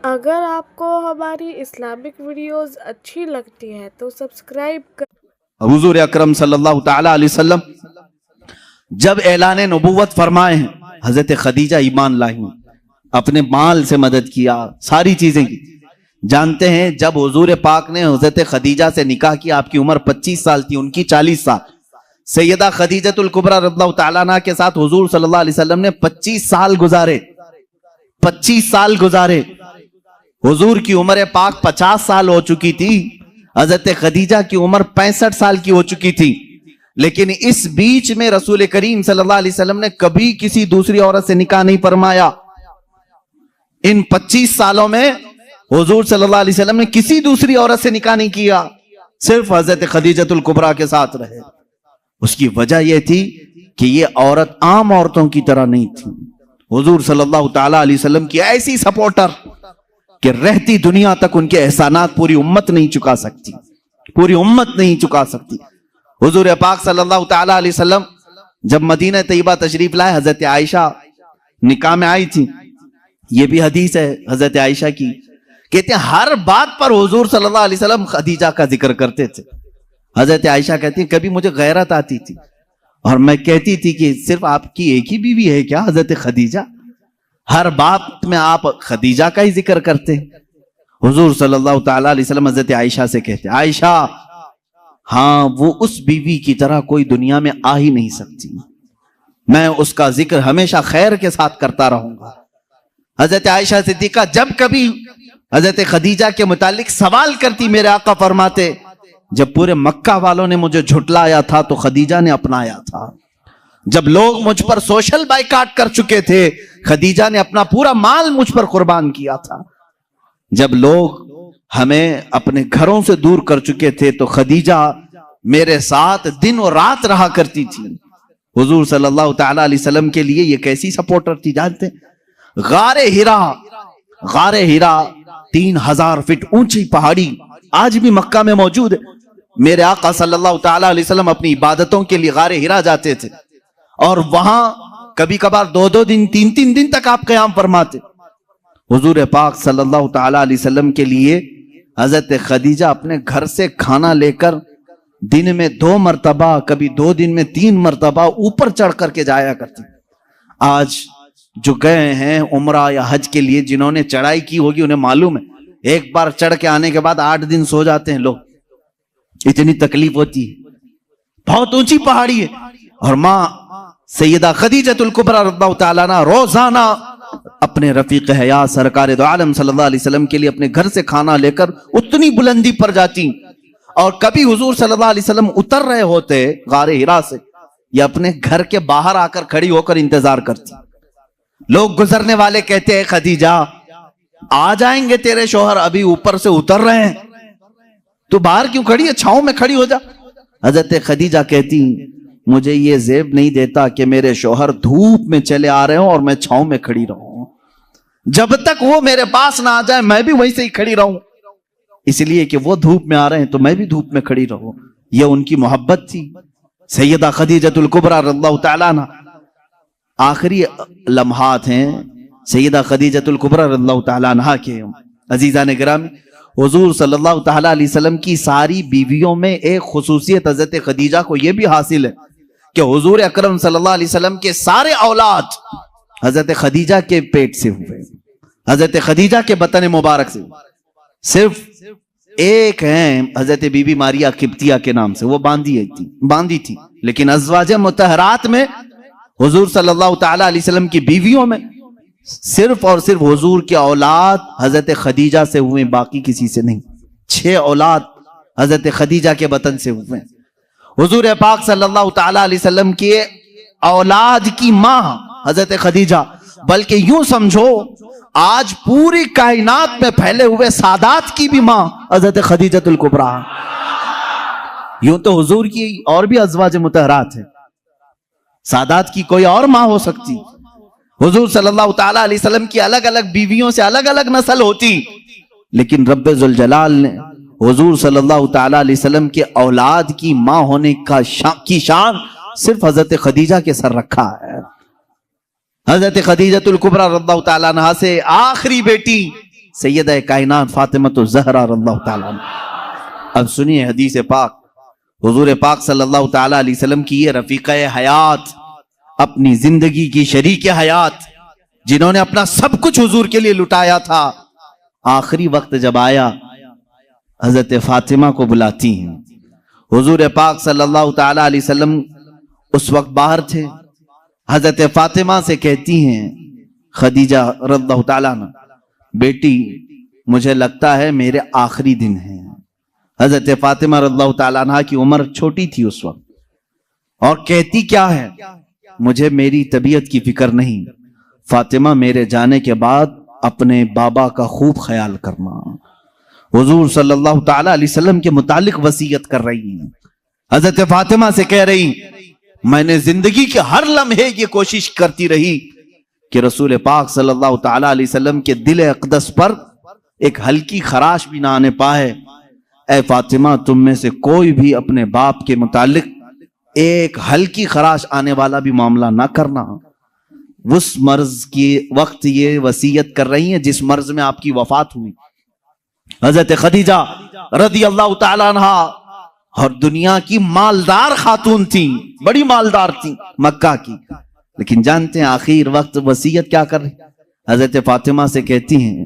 اگر آپ کو ہماری اسلامک ویڈیوز اچھی لگتی ہے تو سبسکرائب کر۔ حضور اکرم صلی اللہ تعالی علیہ وسلم جب اعلان نبوت فرمائے ہیں، حضرت خدیجہ ایمان لائی، اپنے مال سے مدد کیا، ساری چیزیں کی۔ جانتے ہیں جب حضور پاک نے حضرت خدیجہ سے نکاح کیا، آپ کی عمر 25 سال تھی، ان کی 40 سال۔ سیدہ خدیجہ الکبریٰ رضی اللہ تعالیٰ عنہ کے ساتھ حضور صلی اللہ علیہ وسلم نے 25 سال گزارے۔ 25 سال گزارے۔ حضور کی عمر پاک 50 سال ہو چکی تھی، حضرت خدیجہ کی عمر 65 سال کی ہو چکی تھی، لیکن اس بیچ میں رسول کریم صلی اللہ علیہ وسلم نے کبھی کسی دوسری عورت سے نکاح نہیں فرمایا۔ ان 25 سالوں میں حضور صلی اللہ علیہ وسلم نے کسی دوسری عورت سے نکاح نہیں کیا، صرف حضرت خدیجہ الکبریٰ کے ساتھ رہے۔ اس کی وجہ یہ تھی کہ یہ عورت عام عورتوں کی طرح نہیں تھی، حضور صلی اللہ تعالی علیہ وسلم کی ایسی سپورٹر کہ رہتی دنیا تک ان کے احسانات پوری امت نہیں چکا سکتی، پوری امت نہیں چکا سکتی۔ حضور پاک صلی اللہ تعالی علیہ وسلم جب مدینہ طیبہ تشریف لائے، حضرت عائشہ نکاح میں آئی تھی۔ یہ بھی حدیث ہے حضرت عائشہ کی، کہتے ہیں ہر بات پر حضور صلی اللہ علیہ وسلم خدیجہ کا ذکر کرتے تھے۔ حضرت عائشہ کہتی ہیں کبھی مجھے غیرت آتی تھی اور میں کہتی تھی کہ صرف آپ کی ایک ہی بیوی ہے کیا حضرت خدیجہ؟ ہر بات میں آپ خدیجہ کا ہی ذکر کرتے ہیں۔ حضور صلی اللہ تعالی علیہ وسلم حضرت عائشہ سے کہتے ہیں عائشہ ہاں وہ اس بیوی کی طرح کوئی دنیا میں آ ہی نہیں سکتی، میں اس کا ذکر ہمیشہ خیر کے ساتھ کرتا رہوں گا۔ حضرت عائشہ صدیقہ جب کبھی حضرت خدیجہ کے متعلق سوال کرتی، میرے آقا فرماتے جب پورے مکہ والوں نے مجھے جھٹلایا تھا تو خدیجہ نے اپنایا تھا، جب لوگ مجھ پر سوشل بائیکاٹ کر چکے تھے خدیجہ نے اپنا پورا مال مجھ پر قربان کیا تھا، جب لوگ ہمیں اپنے گھروں سے دور کر چکے تھے تو خدیجہ میرے ساتھ دن اور رات رہا کرتی تھی۔ حضور صلی اللہ تعالی علیہ وسلم کے لیے یہ کیسی سپورٹر تھی جانتے ہیں؟ غار ہیرا 3000 فٹ اونچی پہاڑی آج بھی مکہ میں موجود ہے۔ میرے آقا صلی اللہ تعالی علیہ وسلم اپنی عبادتوں کے لیے غار ہیرا جاتے تھے اور وہاں کبھی کبھار 2 دن 3 دن تک آپ قیام فرماتے۔ حضور پاک صلی اللہ تعالی علیہ وسلم کے لیے حضرت خدیجہ اپنے گھر سے کھانا لے کر دن میں 2 مرتبہ، کبھی 2 دن میں 3 مرتبہ اوپر چڑھ کر کے جایا کرتی۔ آج جو گئے ہیں عمرہ یا حج کے لیے، جنہوں نے چڑھائی کی ہوگی انہیں معلوم ہے، ایک بار چڑھ کے آنے کے بعد 8 دن سو جاتے ہیں لوگ، اتنی تکلیف ہوتی ہے، بہت اونچی پہاڑی ہے۔ اور ماں سیدہ خدیجہ الکبریٰ رضی اللہ تعالیٰ عنہ روزانہ اپنے رفیق حیات سرکار دو عالم صلی اللہ علیہ وسلم کے لیے اپنے گھر سے کھانا لے کر اتنی بلندی پر جاتی، اور کبھی حضور صلی اللہ علیہ وسلم اتر رہے ہوتے غار ہیرا سے یا اپنے گھر کے باہر آ کر کھڑی ہو کر انتظار کرتی۔ لوگ گزرنے والے کہتے ہیں خدیجہ آ جائیں گے تیرے شوہر، ابھی اوپر سے اتر رہے ہیں، تو باہر کیوں کھڑی ہے، چھاؤں میں کھڑی ہو جا۔ حضرت خدیجہ کہتی مجھے یہ زیب نہیں دیتا کہ میرے شوہر دھوپ میں چلے آ رہے ہوں اور میں چھاؤں میں کھڑی رہوں، جب تک وہ میرے پاس نہ آ جائے میں بھی وہیں سے ہی کھڑی رہوں، اس لیے کہ وہ دھوپ میں آ رہے ہیں تو میں بھی دھوپ میں کھڑی رہوں۔ یہ ان کی محبت تھی۔ سیدہ خدیجہ الکبریٰ رضی اللہ تعالیٰ عنہ، آخری لمحات ہیں سیدہ خدیجہ الکبریٰ رضی اللہ تعالیٰ عنہ کے۔ عزیزان گرامی، حضور صلی اللہ تعالیٰ علیہ وسلم کی ساری بیویوں میں ایک خصوصیت حضرت خدیجہ کو یہ بھی حاصل ہے کہ حضور اکرم صلی اللہ علیہ وسلم کے سارے اولاد حضرت خدیجہ کے پیٹ سے ہوئے، حضرت خدیجہ کے بطن مبارک سے۔ صرف ایک ہیں حضرت بی بی ماریا قبطیہ کے نام سے، وہ باندھی تھی، لیکن ازواج مطہرات میں حضور صلی اللہ تعالیٰ علیہ وسلم کی بیویوں میں صرف اور صرف حضور کی اولاد حضرت خدیجہ سے ہوئے، باقی کسی سے نہیں۔ 6 اولاد حضرت خدیجہ کے بطن سے ہوئے۔ حضور پاک صلی اللہ تعالی علیہ وسلم کی اولاد کی ماں حضرت خدیجہ، بلکہ یوں سمجھو آج پوری کائنات میں پھیلے ہوئے سادات کی بھی ماں حضرت خدیجہ الکبریٰ۔ یوں تو حضور کی اور بھی ازواج مطہرات ہیں، سادات کی کوئی اور ماں ہو سکتی؟ حضور صلی اللہ تعالی علیہ وسلم کی الگ الگ بیویوں سے الگ الگ نسل ہوتی، لیکن رب ذوالجلال نے حضور صلی اللہ تعالی علیہ وسلم کے اولاد کی ماں ہونے کی شان صرف حضرت خدیجہ کے سر رکھا ہے۔ حضرت خدیجہ الکبریٰ رضی اللہ تعالیٰ عنہا سے آخری بیٹی سیدہ کائنات فاطمہ الزہرا رضی اللہ تعالیٰ عنہا۔ اب سنیے حدیث پاک، حضور پاک صلی اللہ تعالیٰ علیہ وسلم کی یہ رفیقہ حیات، اپنی زندگی کی شریک حیات، جنہوں نے اپنا سب کچھ حضور کے لیے لٹایا تھا، آخری وقت جب آیا حضرت فاطمہ کو بلاتی ہیں۔ حضور پاک صلی اللہ تعالیٰ علیہ وسلم اس وقت باہر تھے، حضرت فاطمہ سے کہتی ہیں خدیجہ رضی اللہ تعالیٰ عنہ، بیٹی مجھے لگتا ہے میرے آخری دن ہیں۔ حضرت فاطمہ رضی اللہ تعالیٰ عنہ کی عمر چھوٹی تھی اس وقت، اور کہتی کیا ہے، مجھے میری طبیعت کی فکر نہیں، فاطمہ میرے جانے کے بعد اپنے بابا کا خوب خیال کرنا۔ حضور صلی اللہ تعالیٰ علیہ وسلم کے متعلق وصیت کر رہی ہیں، حضرت فاطمہ سے کہہ رہی میں نے زندگی کے ہر لمحے یہ کوشش کرتی رہی کہ رسول پاک صلی اللہ تعالیٰ علیہ وسلم کے دل اقدس پر ایک ہلکی خراش بھی نہ آنے پائے۔ اے فاطمہ تم میں سے کوئی بھی اپنے باپ کے متعلق ایک ہلکی خراش آنے والا بھی معاملہ نہ کرنا۔ اس مرض کی وقت یہ وصیت کر رہی ہیں جس مرض میں آپ کی وفات ہوئی۔ حضرت خدیجہ رضی اللہ تعالیٰ عنہا اور دنیا کی مالدار خاتون تھیں، بڑی مالدار تھیں مکہ کی، لیکن جانتے ہیں آخر وقت وصیت کیا کر رہی؟ حضرت فاطمہ سے کہتی ہیں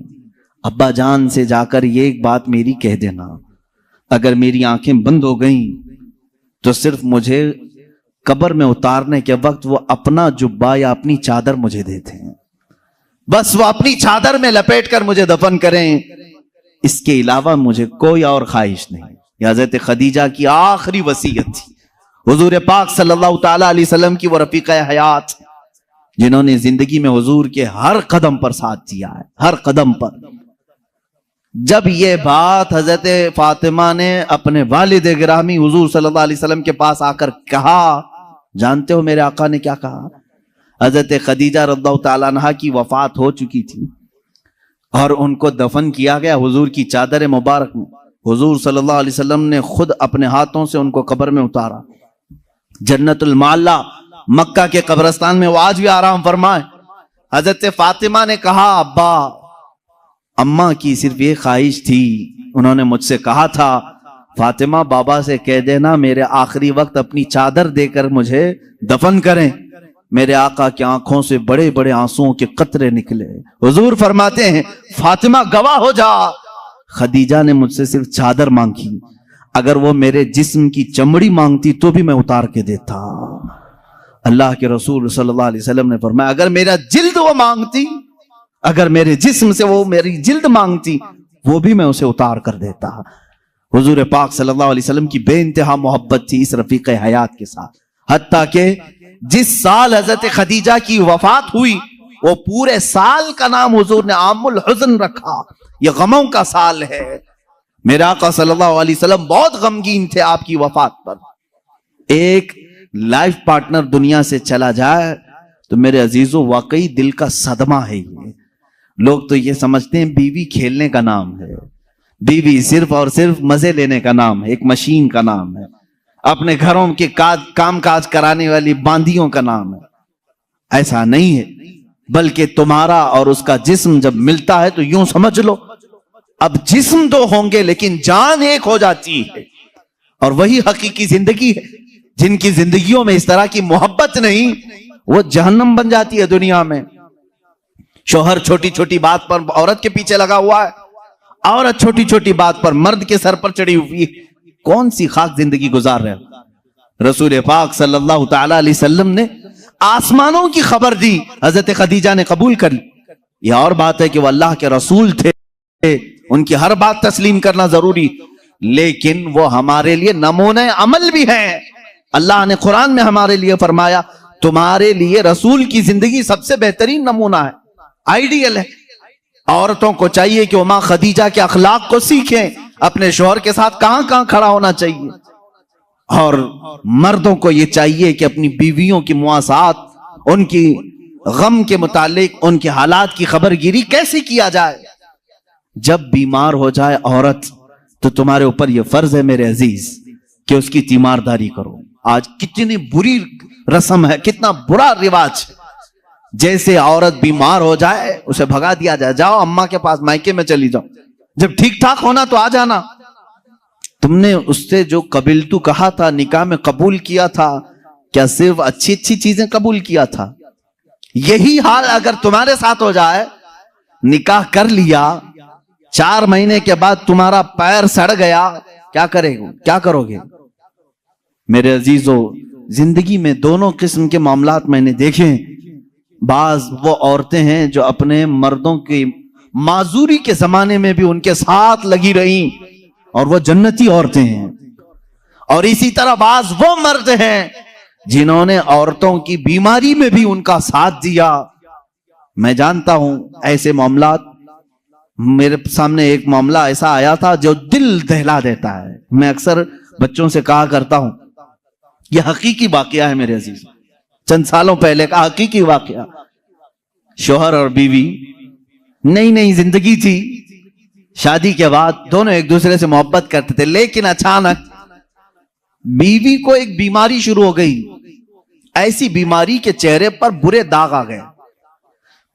ابا جان سے جا کر یہ ایک بات میری کہہ دینا، اگر میری آنکھیں بند ہو گئیں تو صرف مجھے قبر میں اتارنے کے وقت وہ اپنا جبہ یا اپنی چادر مجھے دیتے ہیں، بس وہ اپنی چادر میں لپیٹ کر مجھے دفن کریں، اس کے علاوہ مجھے کوئی اور خواہش نہیں۔ یہ حضرت خدیجہ کی آخری وصیت تھی۔ حضور پاک صلی اللہ تعالیٰ علیہ وسلم کی وہ رفیقہ حیات جنہوں نے زندگی میں حضور کے ہر قدم پر ساتھ دیا ہے، ہر قدم پر۔ جب یہ بات حضرت فاطمہ نے اپنے والد گرامی حضور صلی اللہ علیہ وسلم کے پاس آ کر کہا، جانتے ہو میرے آقا نے کیا کہا؟ حضرت خدیجہ رضی اللہ تعالیٰ عنہا کی وفات ہو چکی تھی اور ان کو دفن کیا گیا حضور کی چادر مبارک میں۔ حضور صلی اللہ علیہ وسلم نے خود اپنے ہاتھوں سے ان کو قبر میں اتارا۔ جنت المعلا مکہ کے قبرستان میں وہ آج بھی آرام فرمائے۔ حضرت فاطمہ نے کہا ابا، اماں کی صرف یہ خواہش تھی، انہوں نے مجھ سے کہا تھا فاطمہ بابا سے کہہ دینا میرے آخری وقت اپنی چادر دے کر مجھے دفن کریں۔ میرے آقا کی آنکھوں سے بڑے بڑے آنسوؤں کے قطرے نکلے۔ حضور فرماتے ہیں فاطمہ گواہ ہو جا، خدیجہ نے مجھ سے صرف چادر مانگی، اگر وہ میرے جسم کی چمڑی مانگتی تو بھی میں اتار کے دیتا۔ اللہ کے رسول صلی اللہ علیہ وسلم نے فرمایا اگر میرا جلد وہ مانگتی، اگر میرے جسم سے وہ میری جلد مانگتی وہ بھی میں اسے اتار کر دیتا۔ حضور پاک صلی اللہ علیہ وسلم کی بے انتہا محبت تھی اس رفیق حیات کے ساتھ، حتیٰ کہ جس سال حضرت خدیجہ کی وفات ہوئی وہ پورے سال کا نام حضور نے عام الحزن رکھا، یہ غموں کا سال ہے۔ میرے آقا صلی اللہ علیہ وسلم بہت غمگین تھے آپ کی وفات پر۔ ایک لائف پارٹنر دنیا سے چلا جائے تو میرے عزیزوں واقعی دل کا صدمہ ہے۔ یہ لوگ تو یہ سمجھتے ہیں بیوی کھیلنے کا نام ہے، بیوی صرف اور صرف مزے لینے کا نام ہے، ایک مشین کا نام ہے، اپنے گھروں کے کام کاج کرانے والی باندیوں کا نام ہے۔ ایسا نہیں ہے، بلکہ تمہارا اور اس کا جسم جب ملتا ہے تو یوں سمجھ لو اب جسم دو ہوں گے لیکن جان ایک ہو جاتی ہے، اور وہی حقیقی زندگی ہے۔ جن کی زندگیوں میں اس طرح کی محبت نہیں وہ جہنم بن جاتی ہے دنیا میں۔ شوہر چھوٹی چھوٹی بات پر عورت کے پیچھے لگا ہوا ہے، عورت چھوٹی چھوٹی بات پر مرد کے سر پر چڑھی ہوئی ہے، کون سی خاک زندگی گزار رہے ہیں؟ رسول پاک صلی اللہ تعالی علیہ وسلم نے آسمانوں کی خبر دی، حضرت خدیجہ نے قبول کر لی۔ یہ اور بات ہے کہ وہ اللہ کے رسول تھے، ان کی ہر بات تسلیم کرنا ضروری، لیکن وہ ہمارے لیے نمونہ عمل بھی ہیں۔ اللہ نے قرآن میں ہمارے لیے فرمایا تمہارے لیے رسول کی زندگی سب سے بہترین نمونہ ہے، آئیڈیل ہے۔ عورتوں کو چاہیے کہ وہ ماں خدیجہ کے اخلاق کو سیکھیں، اپنے شوہر کے ساتھ کہاں کہاں کھڑا ہونا چاہیے، اور مردوں کو یہ چاہیے کہ اپنی بیویوں کی مواسات، ان کی غم کے متعلق ان کے حالات کی خبر گیری کیسے کیا جائے۔ جب بیمار ہو جائے عورت تو تمہارے اوپر یہ فرض ہے میرے عزیز کہ اس کی تیمارداری کرو۔ آج کتنی بری رسم ہے، کتنا برا رواج ہے، جیسے عورت بیمار ہو جائے اسے بھگا دیا جائے، جاؤ اماں کے پاس، مائکے میں چلی جاؤ، جب ٹھیک ٹھاک ہونا تو آ جانا۔ تم نے اس سے جو قبلتو کہا تھا، نکاح میں قبول کیا تھا، کیا صرف اچھی اچھی چیزیں قبول کیا تھا؟ یہی حال اگر تمہارے ساتھ ہو جائے، نکاح کر لیا، 4 مہینے کے بعد تمہارا پیر سڑ گیا، کیا کرو گے؟ میرے عزیزو، زندگی میں دونوں قسم کے معاملات میں نے دیکھے۔ بعض وہ عورتیں ہیں جو اپنے مردوں کی معذوری کے زمانے میں بھی ان کے ساتھ لگی رہیں اور وہ جنتی عورتیں ہیں، اور اسی طرح بعض وہ مرد ہیں جنہوں نے عورتوں کی بیماری میں بھی ان کا ساتھ دیا۔ میں جانتا ہوں ایسے معاملات، میرے سامنے ایک معاملہ ایسا آیا تھا جو دل دہلا دیتا ہے۔ میں اکثر بچوں سے کہا کرتا ہوں، یہ حقیقی واقعہ ہے میرے عزیز، چند سالوں پہلے کا حقیقی واقعہ۔ شوہر اور بیوی نئی نئی زندگی تھی، شادی کے بعد دونوں ایک دوسرے سے محبت کرتے تھے، لیکن اچانک بیوی کو ایک بیماری شروع ہو گئی، ایسی بیماری کے چہرے پر برے داغ آ گئے،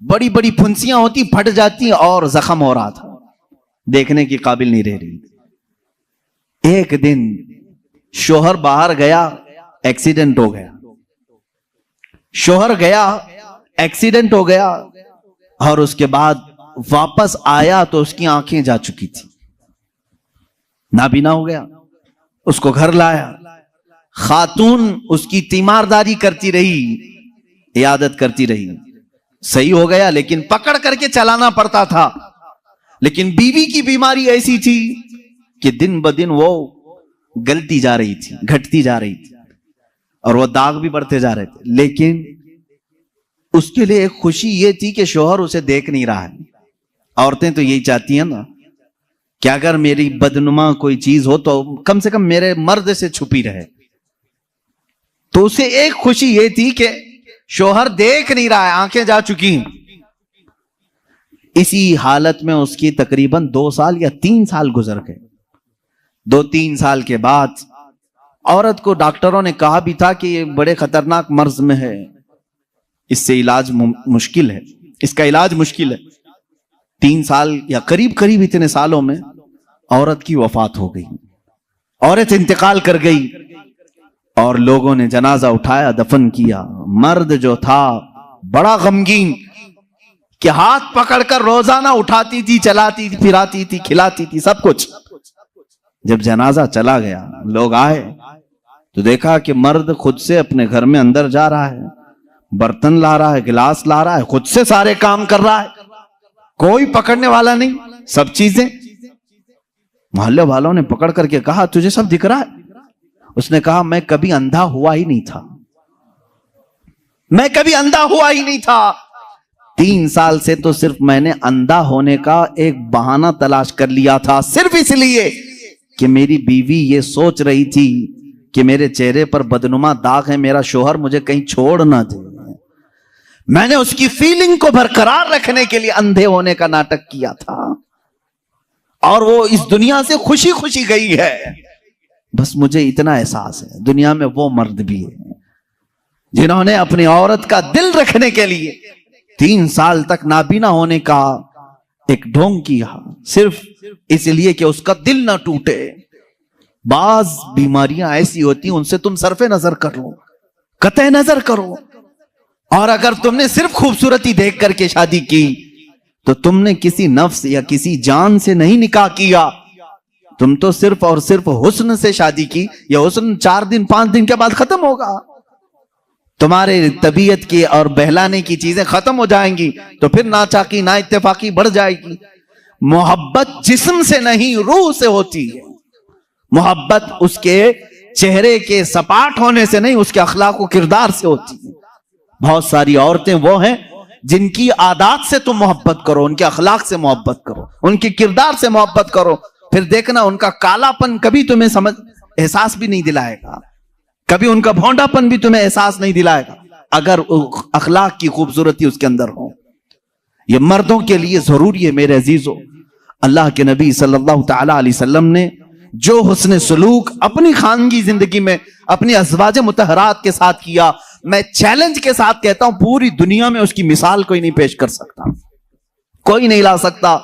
بڑی بڑی پھنسیاں ہوتی، پھٹ جاتی اور زخم ہو رہا تھا، دیکھنے کی قابل نہیں رہ رہی۔ ایک دن شوہر باہر گیا، ایکسیڈنٹ ہو گیا، شوہر گیا ایکسیڈنٹ ہو گیا، اور اس کے بعد واپس آیا تو اس کی آنکھیں جا چکی تھی، نابینا ہو گیا۔ اس کو گھر لایا، خاتون اس کی تیمارداری کرتی رہی، عیادت کرتی رہی، صحیح ہو گیا لیکن پکڑ کر کے چلانا پڑتا تھا۔ لیکن بیوی کی بیماری ایسی تھی کہ دن بدن وہ گلتی جا رہی تھی، گھٹتی جا رہی تھی، اور وہ داغ بھی بڑھتے جا رہے تھے۔ لیکن اس کے لیے ایک خوشی یہ تھی کہ شوہر اسے دیکھ نہیں رہا ہے۔ عورتیں تو یہی چاہتی ہیں نا کہ اگر میری بدنما کوئی چیز ہو تو کم سے کم میرے مرد سے چھپی رہے۔ تو اسے ایک خوشی یہ تھی کہ شوہر دیکھ نہیں رہا ہے، آنکھیں جا چکی۔ اسی حالت میں اس کی تقریباً 2 سال یا 3 سال گزر گئے۔ 2-3 سال کے بعد عورت کو ڈاکٹروں نے کہا بھی تھا کہ یہ بڑے خطرناک مرض میں ہے، اس سے علاج مشکل ہے، اس کا علاج مشکل ہے۔ 3 سال یا قریب اتنے سالوں میں عورت کی وفات ہو گئی، عورت انتقال کر گئی، اور لوگوں نے جنازہ اٹھایا، دفن کیا۔ مرد جو تھا بڑا غمگین کہ ہاتھ پکڑ کر روزانہ اٹھاتی تھی، چلاتی تھی، پھراتی تھی، کھلاتی تھی، سب کچھ۔ جب جنازہ چلا گیا، لوگ آئے تو دیکھا کہ مرد خود سے اپنے گھر میں اندر جا رہا ہے، برتن لا رہا ہے، گلاس لا رہا ہے، خود سے سارے کام کر رہا ہے، کوئی پکڑنے والا نہیں، سب چیزیں۔ محلے والوں نے پکڑ کر کے کہا، تجھے سب دکھ رہا ہے؟ اس نے کہا، میں کبھی اندھا ہوا ہی نہیں تھا، میں کبھی اندھا ہوا ہی نہیں تھا۔ 3 سال سے تو صرف میں نے اندھا ہونے کا ایک بہانہ تلاش کر لیا تھا، صرف اس لیے کہ میری بیوی یہ سوچ رہی تھی کہ میرے چہرے پر بدنما داغ ہے، میرا شوہر مجھے کہیں چھوڑ نہ دے۔ میں نے اس کی فیلنگ کو برقرار رکھنے کے لیے اندھے ہونے کا ناٹک کیا تھا، اور وہ اس دنیا سے خوشی خوشی گئی ہے۔ بس مجھے اتنا احساس ہے، دنیا میں وہ مرد بھی ہیں جنہوں نے اپنی عورت کا دل رکھنے کے لیے 3 سال تک نابینا ہونے کا ایک ڈھونگ کیا، صرف اس لیے کہ اس کا دل نہ ٹوٹے۔ بعض بیماریاں ایسی ہوتی ہیں، ان سے تم صرف نظر کرو، قطع نظر کرو، اور اگر تم نے صرف خوبصورتی دیکھ کر کے شادی کی تو تم نے کسی نفس یا کسی جان سے نہیں نکاح کیا، تم تو صرف اور صرف حسن سے شادی کی۔ یہ حسن 4 دن 5 دن کے بعد ختم ہوگا، تمہارے طبیعت کی اور بہلانے کی چیزیں ختم ہو جائیں گی، تو پھر ناچاکی نا اتفاقی بڑھ جائے گی۔ محبت جسم سے نہیں، روح سے ہوتی ہے۔ محبت اس کے چہرے کے سپاٹ ہونے سے نہیں، اس کے اخلاق و کردار سے ہوتی ہے۔ بہت ساری عورتیں وہ ہیں جن کی عادات سے تم محبت کرو، ان کے اخلاق سے محبت کرو، ان کے کردار سے محبت کرو، پھر دیکھنا ان کا کالا پن کبھی تمہیں احساس بھی نہیں دلائے گا، کبھی ان کا بھونڈا پن بھی تمہیں احساس نہیں دلائے گا، اگر اخلاق کی خوبصورتی اس کے اندر ہو۔ یہ مردوں کے لیے ضروری ہے میرے عزیزو۔ اللہ کے نبی صلی اللہ تعالی علیہ وسلم نے جو حسن سلوک اپنی خانگی زندگی میں اپنی ازواج مطہرات کے ساتھ کیا، میں چیلنج کے ساتھ کہتا ہوں پوری دنیا میں اس کی مثال کوئی نہیں پیش کر سکتا، کوئی نہیں لا سکتا۔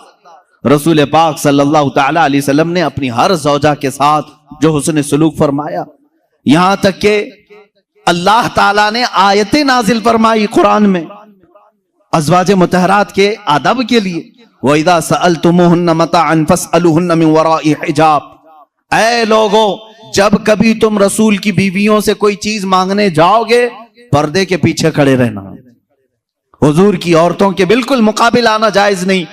رسول پاک صلی اللہ تعالی علیہ وسلم نے اپنی ہر زوجہ کے ساتھ جو حسن سلوک فرمایا، یہاں تک کہ اللہ تعالیٰ نے آیتیں نازل فرمائی قرآن میں ازواج مطہرات کے آداب کے لیے، وَإِذَا سَأَلْتُمُوهُنَّ مَتَاعًا فَاسْأَلُوهُنَّ مِنْ وَرَاءِ حِجَابٍ، اے لوگو جب کبھی تم رسول کی بیویوں سے کوئی چیز مانگنے جاؤ گے پردے کے پیچھے کھڑے رہنا۔ حضور کی عورتوں کے بالکل مقابل آنا جائز نہیں،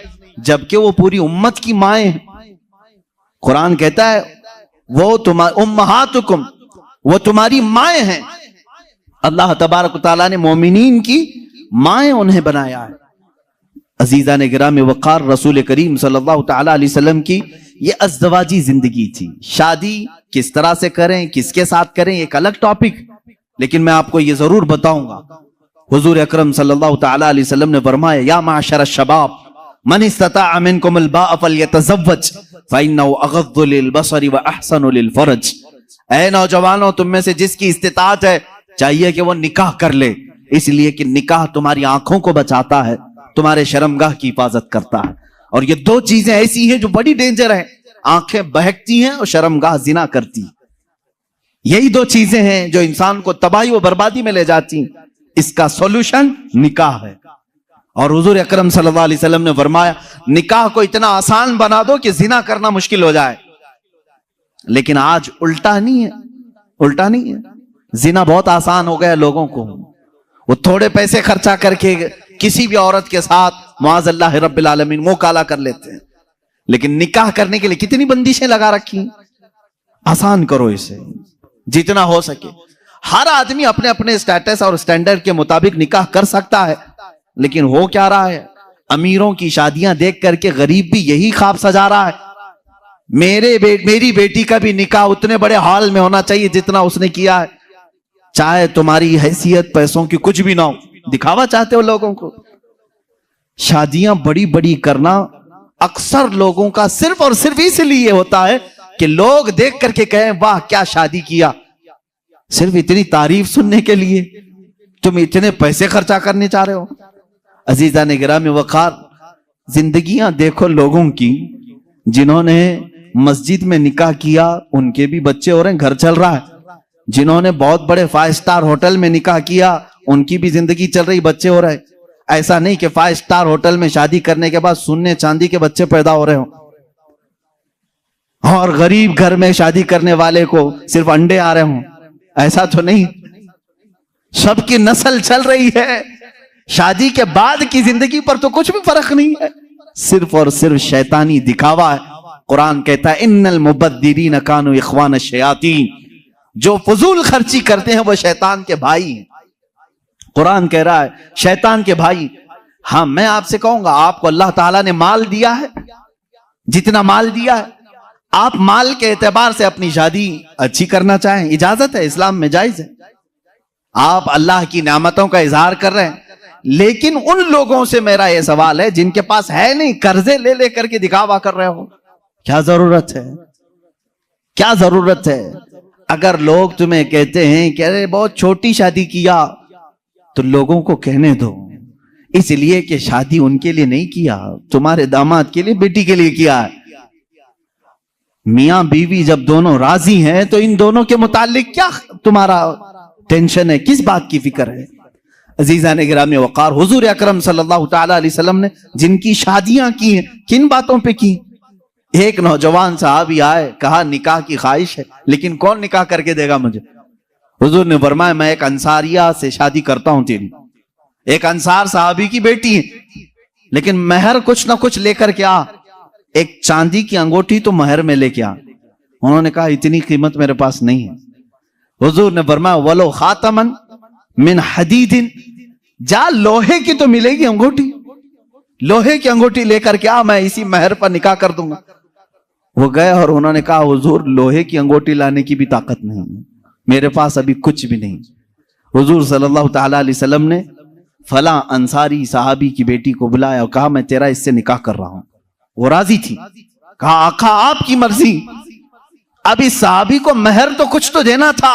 جبکہ وہ پوری امت کی مائیں ہیں۔ قرآن کہتا ہے وہ امہاتکم، وہ تمہاری مائیں ہیں۔ اللہ تبارک و تعالیٰ نے مومنین کی مائیں انہیں بنایا ہے۔ عزیزان گرامی وقار، رسول کریم صلی اللہ تعالیٰ علیہ وسلم کی یہ ازدواجی زندگی تھی۔ شادی کس طرح سے کریں، کس کے ساتھ کریں، ایک الگ ٹاپک، لیکن میں آپ کو یہ ضرور بتاؤں گا۔ حضور اکرم صلی اللہ تعالیٰ علیہ وسلم نے فرمایا یا معشر الشباب من استطاع منکم الباء فلیتزوج فإنه اغض للبصر واحسن للفرج، اے نوجوانوں تم میں سے جس کی استطاعت ہے چاہیے کہ وہ نکاح کر لے، اس لیے کہ نکاح تمہاری آنکھوں کو بچاتا ہے، تمہارے شرمگاہ کی حفاظت کرتا ہے۔ اور یہ دو چیزیں ایسی ہیں جو بڑی ڈینجر ہیں، آنکھیں بہکتی ہیں اور شرمگاہ زنا کرتی، یہی دو چیزیں ہیں جو انسان کو تباہی و بربادی میں لے جاتی ہیں۔ اس کا سولوشن نکاح ہے، اور حضور اکرم صلی اللہ علیہ وسلم نے فرمایا نکاح کو اتنا آسان بنا دو کہ زنا کرنا مشکل ہو جائے۔ لیکن آج الٹا نہیں ہے، الٹا نہیں ہے، زنا بہت آسان ہو گیا لوگوں کو، وہ تھوڑے پیسے خرچہ کر کے کسی بھی عورت کے ساتھ معاذ اللہ رب العالمین منہ کالا کر لیتے ہیں۔ لیکن نکاح کرنے کے لیے کتنی بندشیں لگا رکھی ہیں، آسان کرو اسے جتنا ہو سکے۔ ہر آدمی اپنے اپنے سٹیٹس اور سٹینڈرڈ کے مطابق نکاح کر سکتا ہے، لیکن ہو کیا رہا ہے، امیروں کی شادیاں دیکھ کر کے غریب بھی یہی خواب سجا رہا ہے میری بیٹی کا بھی نکاح اتنے بڑے ہال میں ہونا چاہیے جتنا اس نے کیا ہے، چاہے تمہاری حیثیت پیسوں کی کچھ بھی نہ ہو، دکھاوا چاہتے ہو لوگوں کو۔ شادیاں بڑی بڑی کرنا اکثر لوگوں کا صرف اور صرف اس لیے ہوتا ہے کہ لوگ دیکھ کر کے کہیں واہ کیا شادی کیا، صرف اتنی تعریف سننے کے لیے تم اتنے پیسے خرچہ کرنے چاہ رہے ہو۔ عزیزان گرامی وقار، زندگیاں دیکھو لوگوں کی، جنہوں نے مسجد میں نکاح کیا ان کے بھی بچے ہو رہے ہیں، گھر چل رہا ہے، جنہوں نے بہت بڑے 5 اسٹار ہوٹل میں نکاح کیا ان کی بھی زندگی چل رہی، بچے ہو رہے ہیں۔ ایسا نہیں کہ 5 اسٹار ہوٹل میں شادی کرنے کے بعد سونے چاندی کے بچے پیدا ہو رہے ہوں، اور غریب گھر میں شادی کرنے والے کو صرف انڈے آ رہے ہوں، ایسا تو نہیں، سب کی نسل چل رہی ہے۔ شادی کے بعد کی زندگی پر تو کچھ بھی فرق نہیں ہے، صرف اور صرف شیطانی دکھاوا ہے۔ قرآن کہتا ہے ان المبذرین کانوا اخوان الشیاطین، جو فضول خرچی کرتے ہیں وہ شیطان کے بھائی ہیں۔ قرآن کہہ رہا ہے شیطان کے بھائی۔ ہاں میں آپ سے کہوں گا، آپ کو اللہ تعالیٰ نے مال دیا ہے، جتنا مال دیا ہے، آپ مال کے اعتبار سے اپنی شادی اچھی کرنا چاہیں، اجازت ہے، اسلام میں جائز ہے، آپ اللہ کی نعمتوں کا اظہار کر رہے ہیں۔ لیکن ان لوگوں سے میرا یہ سوال ہے جن کے پاس ہے نہیں، قرضے لے لے کر کے دکھاوا کر رہے ہو، کیا ضرورت ہے، کیا ضرورت ہے؟ اگر لوگ تمہیں کہتے ہیں کہ ارے بہت چھوٹی شادی کیا، تو لوگوں کو کہنے دو، اس لیے کہ شادی ان کے لیے نہیں کیا، تمہارے داماد کے لیے، بیٹی کے لیے کیا ہے۔ میاں بیوی جب دونوں راضی ہیں تو ان دونوں کے متعلق کیا تمہارا ٹینشن ہے، کس بات کی فکر ہے؟ عزیزان گرامی وقار، حضور اکرم صلی اللہ تعالی علیہ وسلم نے جن کی شادیاں کی ہیں کن باتوں پہ کی؟ ایک نوجوان صحابی آئے، کہا نکاح کی خواہش ہے لیکن کون نکاح کر کے دے گا مجھے؟ حضور نے فرمایا میں ایک انصاریہ سے شادی کرتا ہوں تیری، ایک انصار صحابی کی بیٹی ہے، لیکن مہر کچھ نہ کچھ لے کر کے آ، ایک چاندی کی انگوٹھی تو مہر میں لے کے آ۔ انہوں نے کہا اتنی قیمت میرے پاس نہیں ہے۔ حضور نے فرمایا وَلَوْ خَاتَمًا مِنْ حَدِيدٍ، جا لوہے کی تو ملے گی انگوٹھی، لوہے کی انگوٹھی لے کر کے آ، میں اسی مہر پر نکاح کر دوں گا۔ وہ گئے اور انہوں نے کہا حضور لوہے کی انگوٹھی لانے کی بھی طاقت نہیں، میرے پاس ابھی کچھ بھی نہیں۔ حضور صلی اللہ تعالیٰ علیہ وسلم نے فلاں انصاری صحابی کی بیٹی کو بلایا اور کہا میں تیرا اس سے نکاح کر رہا ہوں۔ وہ راضی تھی، کہا آقا آپ کی مرضی۔ اب اس صحابی کو مہر تو کچھ تو دینا تھا،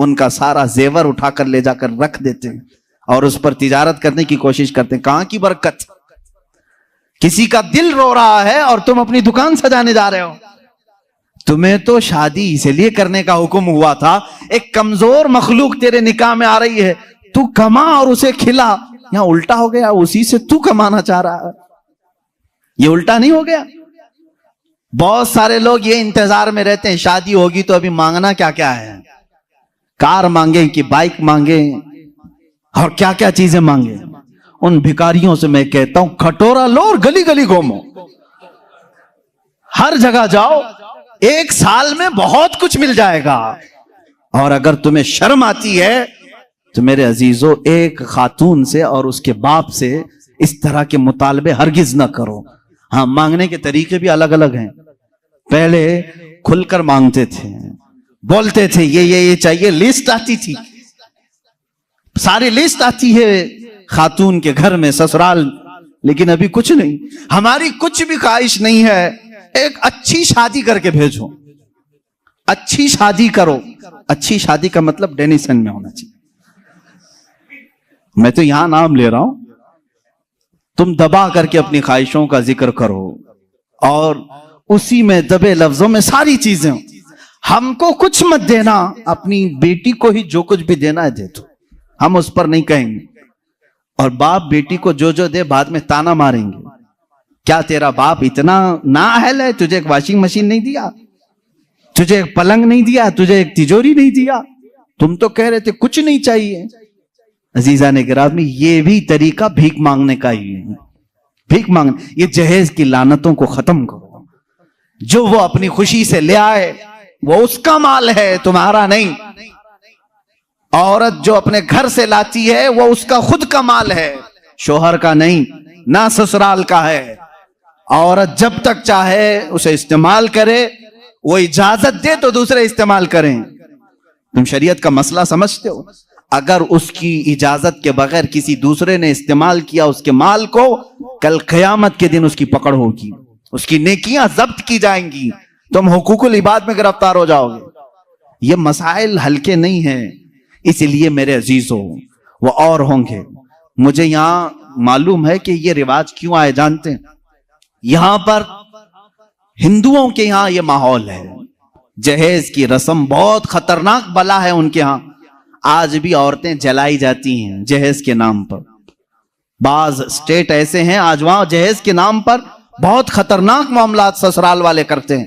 ان کا سارا زیور اٹھا کر لے جا کر رکھ دیتے ہیں اور اس پر تجارت کرنے کی کوشش کرتے ہیں. کہاں کی برکت؟ کسی کا دل رو رہا ہے اور تم اپنی دکان سجانے جا رہے ہو. تمہیں تو شادی اس لیے کرنے کا حکم ہوا تھا, ایک کمزور مخلوق تیرے نکاح میں آ رہی ہے, تو کما اور اسے کھلا. یہاں الٹا ہو گیا, اسی سے تو کمانا چاہ رہا ہے. یہ الٹا نہیں ہو گیا؟ بہت سارے لوگ یہ انتظار میں رہتے ہیں شادی ہوگی تو ابھی مانگنا کیا کیا ہے, کار مانگیں کہ بائک مانگیں اور کیا کیا چیزیں مانگیں. ان بھکاریوں سے میں کہتا ہوں کھٹورا لو اور گلی گلی گھومو, ہر جگہ جاؤ, ایک سال میں بہت کچھ مل جائے گا. اور اگر تمہیں شرم آتی ہے تو میرے عزیزو ایک خاتون سے اور اس کے باپ سے اس طرح کے مطالبے ہرگز نہ کرو. ہاں, مانگنے کے طریقے بھی الگ الگ ہیں. پہلے کھل کر مانگتے تھے, بولتے تھے یہ چاہیے, لسٹ آتی تھی, ساری لسٹ آتی ہے خاتون کے گھر میں سسرال. لیکن ابھی کچھ نہیں, ہماری کچھ بھی خواہش نہیں ہے, ایک اچھی شادی کر کے بھیجو. اچھی شادی کرو. اچھی شادی کا مطلب ڈینیسن میں ہونا چاہیے. میں تو یہاں نام لے رہا ہوں, تم دبا کر کے اپنی خواہشوں کا ذکر کرو اور اسی میں دبے لفظوں میں ساری چیزیں. ہم کو کچھ مت دینا, اپنی بیٹی کو ہی جو کچھ بھی دینا ہے دے دو, ہم اس پر نہیں کہیں گے. اور باپ بیٹی کو جو دے بعد میں تانا ماریں گے. کیا تیرا باپ اتنا نااہل ہے, تجھے ایک واشنگ مشین نہیں دیا, تجھے ایک پلنگ نہیں دیا, تجھے ایک تجوری نہیں دیا, تم تو کہہ رہے تھے کچھ نہیں چاہیے. عزیزان گرامی, یہ بھی طریقہ بھیک مانگنے کا ہی ہے. بھیک مانگنے, یہ جہیز کی لعنتوں کو ختم کرو. جو وہ اپنی خوشی سے لے آئے وہ اس کا مال ہے, تمہارا نہیں. عورت جو اپنے گھر سے لاتی ہے وہ اس کا خود کا مال ہے, شوہر کا نہیں, نہ سسرال کا ہے. عورت جب تک چاہے اسے استعمال کرے, وہ اجازت دے تو دوسرے استعمال کریں. تم شریعت کا مسئلہ سمجھتے ہو؟ اگر اس کی اجازت کے بغیر کسی دوسرے نے استعمال کیا اس کے مال کو, کل قیامت کے دن اس کی پکڑ ہوگی, اس کی نیکیاں ضبط کی جائیں گی, تم حقوق العباد میں گرفتار ہو جاؤ گے. یہ مسائل ہلکے نہیں ہیں. اس لیے میرے عزیزوں, وہ اور ہوں گے. مجھے یہاں معلوم ہے کہ یہ رواج کیوں آئے جانتے ہیں؟ یہاں پر ہندوؤں کے یہاں یہ ماحول ہے, جہیز کی رسم بہت خطرناک بلا ہے ان کے ہاں. آج بھی عورتیں جلائی جاتی ہیں جہیز کے نام پر. بعض اسٹیٹ ایسے ہیں آج وہاں جہیز کے نام پر بہت خطرناک معاملات سسرال والے کرتے ہیں.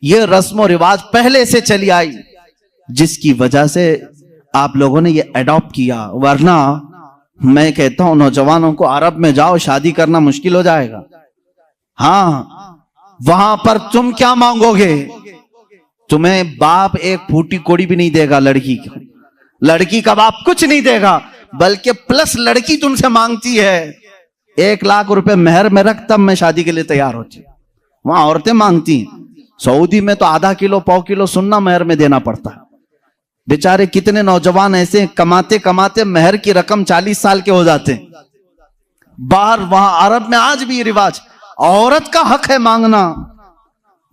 یہ رسم و رواج پہلے سے چلی آئی, جس کی وجہ سے آپ لوگوں نے یہ اڈاپٹ کیا. ورنہ میں کہتا ہوں نوجوانوں کو عرب میں جاؤ, شادی کرنا مشکل ہو جائے گا. ہاں, وہاں پر تم کیا مانگو گے؟ تمہیں باپ ایک پھوٹی کوڑی بھی نہیں دے گا لڑکی کی. لڑکی کا باپ کچھ نہیں دے گا, بلکہ پلس لڑکی تم سے مانگتی ہے 1,00,000 روپے مہر میں رکھ, تب میں شادی کے لیے تیار ہوتی. وہاں عورتیں مانگتی ہیں. سعودی میں تو آدھا کلو پاؤ کلو سننا مہر میں دینا پڑتا ہے. بیچارے کتنے نوجوان ایسے کماتے کماتے مہر کی رقم 40 سال کے ہو جاتے ہیں. باہر وہاں عرب میں آج بھی یہ رواج, عورت کا حق ہے مانگنا,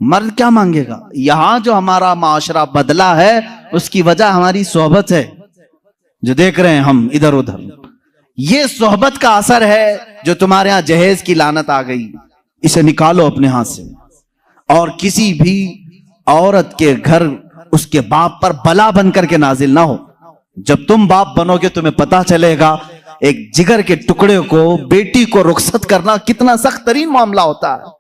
مرد کیا مانگے گا. یہاں جو ہمارا معاشرہ بدلا ہے اس کی وجہ ہماری صحبت ہے, جو دیکھ رہے ہیں ہم ادھر ادھر. یہ صحبت کا اثر ہے جو تمہارے ہاں جہیز کی لعنت آ گئی. اسے نکالو اپنے ہاتھ سے. اور کسی بھی عورت کے گھر اس کے باپ پر بلا بن کر کے نازل نہ ہو. جب تم باپ بنو گے تمہیں پتا چلے گا ایک جگر کے ٹکڑے کو, بیٹی کو رخصت کرنا کتنا سخت ترین معاملہ ہوتا ہے.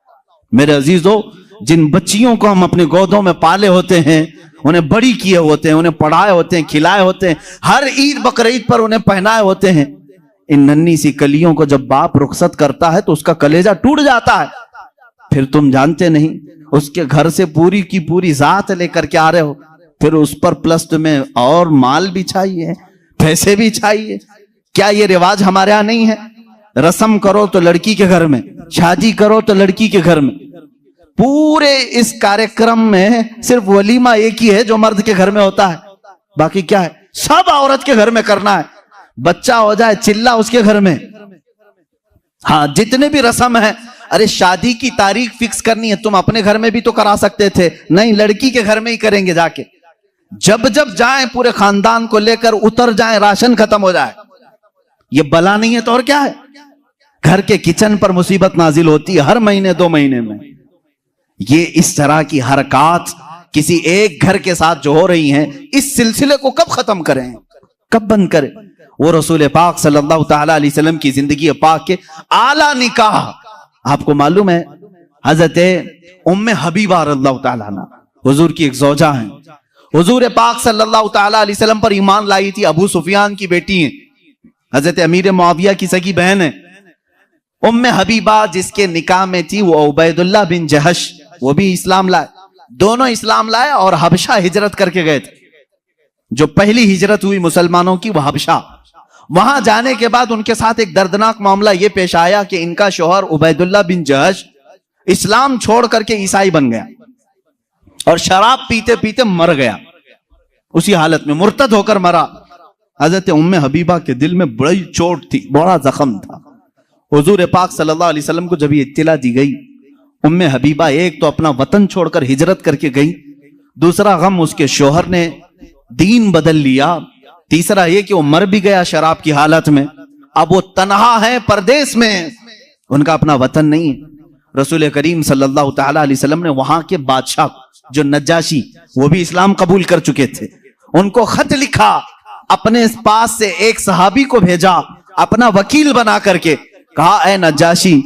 میرے عزیزو, جن بچیوں کو ہم اپنے گودوں میں پالے ہوتے ہیں, انہیں بڑی کیے ہوتے ہیں, انہیں پڑھائے ہوتے ہیں, کھلائے ہوتے ہیں, ہر عید بقرعید پر انہیں پہنائے ہوتے ہیں, ان ننھی سی کلیوں کو جب باپ رخصت کرتا ہے تو اس کا کلیجہ ٹوٹ جاتا ہے. پھر تم جانتے نہیں, اس کے گھر سے پوری کی پوری ذات لے کر کے آ رہے ہو, پھر اس پر پلس تمہیں اور مال بھی چاہیے, پیسے بھی چاہیے. کیا یہ رواج ہمارے ہاں نہیں ہے؟ رسم کرو تو لڑکی کے گھر میں, شادی کرو تو لڑکی کے گھر میں. پورے اس کارکرم میں صرف ولیمہ ایک ہی ہے جو مرد کے گھر میں ہوتا ہے, باقی کیا ہے سب عورت کے گھر میں کرنا ہے. بچہ ہو جائے چلا اس کے گھر میں. ہاں, جتنے بھی رسم ہیں, ارے شادی کی تاریخ فکس کرنی ہے, تم اپنے گھر میں بھی تو کرا سکتے تھے, نہیں لڑکی کے گھر میں ہی کریں گے جا کے. جب جب جائیں پورے خاندان کو لے کر اتر جائیں، راشن ختم ہو جائے. یہ بلا نہیں ہے تو اور کیا ہے؟ گھر کے کچن پر مصیبت نازل ہوتی ہے ہر مہینے 2 مہینے میں. یہ اس طرح کی حرکات کسی ایک گھر کے ساتھ جو ہو رہی ہیں، اس سلسلے کو کب ختم کریں، کب بند کریں؟ وہ رسول پاک صلی اللہ تعالی علیہ وسلم کی زندگی پاک کے اعلیٰ نکاح. آپ کو معلوم ہے حضرت ام حبیبہ رضی اللہ تعالیٰ عنہ حضور کی ایک زوجہ ہیں. حضور پاک صلی اللہ تعالی علیہ وسلم پر ایمان لائی تھی. ابو سفیان کی بیٹی ہیں، حضرت امیر معاویہ کی سگی بہن ہے. ام حبیبہ جس کے نکاح میں تھی وہ عبید اللہ بن جہش، وہ بھی اسلام لائے. دونوں اسلام لائے اور حبشہ ہجرت کر کے گئے تھے. جو پہلی ہجرت ہوئی مسلمانوں کی وہ حبشہ. وہاں جانے کے بعد ان کے ساتھ ایک دردناک معاملہ یہ پیش آیا کہ ان کا شوہر عبید اللہ بن جہش اسلام چھوڑ کر کے عیسائی بن گیا اور شراب پیتے پیتے مر گیا. اسی حالت میں مرتد ہو کر مرا. حضرت ام حبیبہ کے دل میں بڑی چوٹ تھی، بڑا زخم تھا. حضور پاک صلی اللہ علیہ وسلم کو جب یہ اطلاع دی گئی، ام حبیبہ ایک تو اپنا وطن چھوڑ کر ہجرت کر کے گئی، دوسرا غم اس کے شوہر نے دین بدل لیا، تیسرا یہ کہ وہ مر بھی گیا شراب کی حالت میں. اب وہ تنہا ہے پردیس میں، ان کا اپنا وطن نہیں. رسول کریم صلی اللہ تعالی علیہ وسلم نے وہاں کے بادشاہ جو نجاشی، وہ بھی اسلام قبول کر چکے تھے، ان کو خط لکھا، اپنے پاس سے ایک صحابی کو بھیجا اپنا وکیل بنا کر کے. کہا اے نجاشی،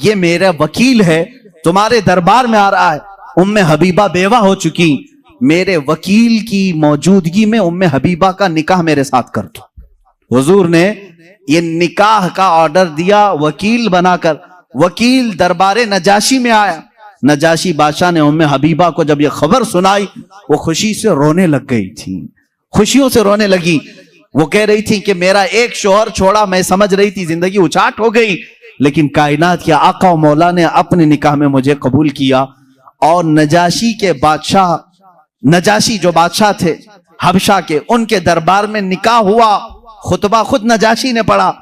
یہ میرا وکیل ہے، تمہارے دربار میں آ رہا ہے. ام حبیبہ بیوہ ہو چکی، میرے وکیل کی موجودگی میں ام حبیبہ کا نکاح میرے ساتھ کر دو. حضور نے یہ نکاح کا آرڈر دیا وکیل بنا کر. وکیل دربار نجاشی میں آیا. نجاشی بادشاہ نے ام حبیبہ کو جب یہ خبر سنائی، وہ خوشی سے رونے لگ گئی تھی، خوشیوں سے رونے لگی. وہ کہہ رہی تھی کہ میرا ایک شوہر چھوڑا، میں سمجھ رہی تھی زندگی اچاٹ ہو گئی، لیکن کائنات کے آقا و مولا نے اپنے نکاح میں مجھے قبول کیا. اور نجاشی کے بادشاہ، نجاشی جو بادشاہ تھے حبشہ کے، ان کے دربار میں نکاح ہوا. خطبہ خود نجاشی نے پڑھا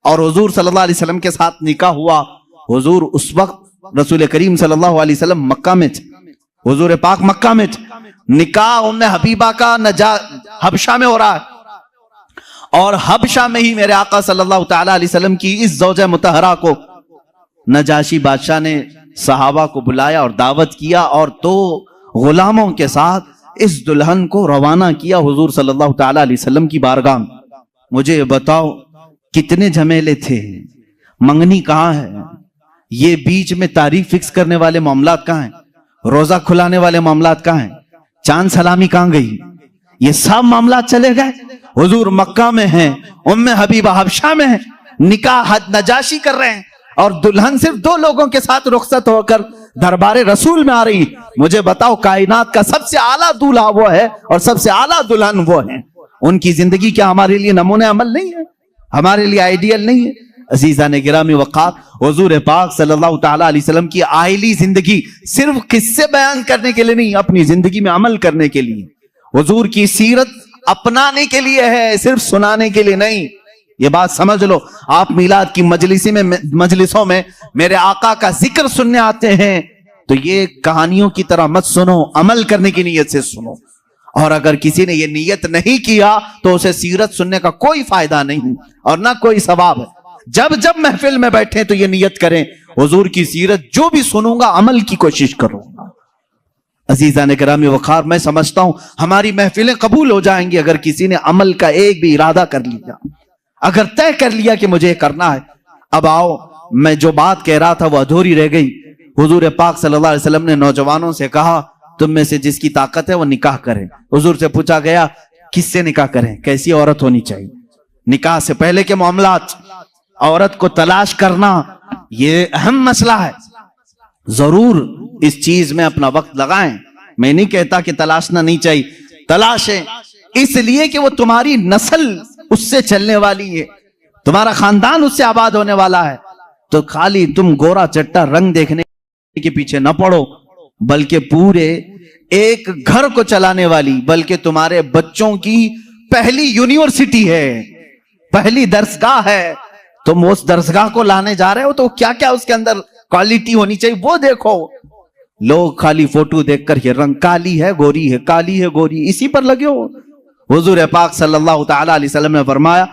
اور حضور صلی اللہ علیہ وسلم کے ساتھ نکاح ہوا. حضور اس وقت رسول کریم صلی اللہ علیہ وسلم مکہ میں تھے، حضور پاک مکہ میں تھے. نکاح ام حبیبہ کا حبشہ میں ہو رہا ہے، اور حبشہ میں ہی میرے آقا صلی اللہ تعالی علیہ وسلم کی اس زوجہ مطہرہ کو نجاشی بادشاہ نے صحابہ کو بلایا اور دعوت کیا اور 2 غلاموں کے ساتھ اس دلہن کو روانہ کیا حضور صلی اللہ تعالی علیہ وسلم کی بارگاہ. مجھے بتاؤ کتنے جھمیلے تھے، منگنی کہاں ہے، یہ بیچ میں تاریخ فکس کرنے والے معاملات کہاں ہیں، روزہ کھلانے والے معاملات کہاں ہیں، چاند سلامی کہاں گئی، یہ سب معاملات چلے گئے. حضور مکہ میں ہیں، ام حبیبہ حبشہ میں ہیں، نکاح نجاشی کر رہے ہیں اور دلہن صرف 2 لوگوں کے ساتھ رخصت ہو کر دربار رسول میں آ رہی. مجھے بتاؤ کائنات کا سب سے اعلیٰ دولہا وہ ہے اور سب سے اعلیٰ دلہن وہ ہیں. ان کی زندگی کیا ہمارے لیے نمونہ عمل نہیں ہے، ہمارے لیے آئیڈیل نہیں ہے؟ عزیزان گرامی وقار، حضور پاک صلی اللہ تعالی علیہ وسلم کی آئلی زندگی صرف قصے بیان کرنے کے لیے نہیں، اپنی زندگی میں عمل کرنے کے لیے. حضور کی سیرت اپنانے کے لیے ہے، صرف سنانے کے لیے نہیں. یہ بات سمجھ لو. آپ میلاد کی مجلسوں میں میرے آقا کا ذکر سننے آتے ہیں تو یہ کہانیوں کی طرح مت سنو، عمل کرنے کی نیت سے سنو. اور اگر کسی نے یہ نیت نہیں کیا تو اسے سیرت سننے کا کوئی فائدہ نہیں اور نہ کوئی ثواب ہے. جب جب محفل میں بیٹھیں تو یہ نیت کریں، حضور کی سیرت جو بھی سنوں گا عمل کی کوشش کروں گا. عزیزان گرامی وقار، میں سمجھتا ہوں ہماری محفلیں قبول ہو جائیں گی اگر کسی نے عمل کا ایک بھی ارادہ کر لیا، اگر طے کر لیا کہ مجھے کرنا ہے. اب آؤ، میں جو بات کہہ رہا تھا وہ ادھوری رہ گئی. حضور پاک صلی اللہ علیہ وسلم نے نوجوانوں سے کہا تم میں سے جس کی طاقت ہے وہ نکاح کریں. حضور سے پوچھا گیا کس سے نکاح کریں، کیسی عورت ہونی چاہیے. نکاح سے پہلے کے معاملات، عورت کو تلاش کرنا یہ اہم مسئلہ ہے. ضرور اس چیز میں اپنا وقت لگائیں. میں نہیں کہتا کہ تلاشنا نہیں چاہیے، تلاشیں، اس لیے کہ وہ تمہاری نسل اس سے چلنے والی ہے، تمہارا خاندان اس سے آباد ہونے والا ہے. تو خالی تم گورا چٹا رنگ دیکھنے کے پیچھے نہ پڑو، بلکہ پورے ایک گھر کو چلانے والی، بلکہ تمہارے بچوں کی پہلی یونیورسٹی ہے، پہلی درسگاہ ہے. تم اس درسگاہ کو لانے جا رہے ہو تو کیا کیا اس کے اندر کوالٹی ہونی چاہیے وہ دیکھو. لوگ خالی فوٹو دیکھ کر یہ رنگ کالی ہے گوری ہے، کالی ہے گوری، اسی پر لگے ہو۔ حضور پاک صلی اللہ تعالی علیہ وسلم نے فرمایا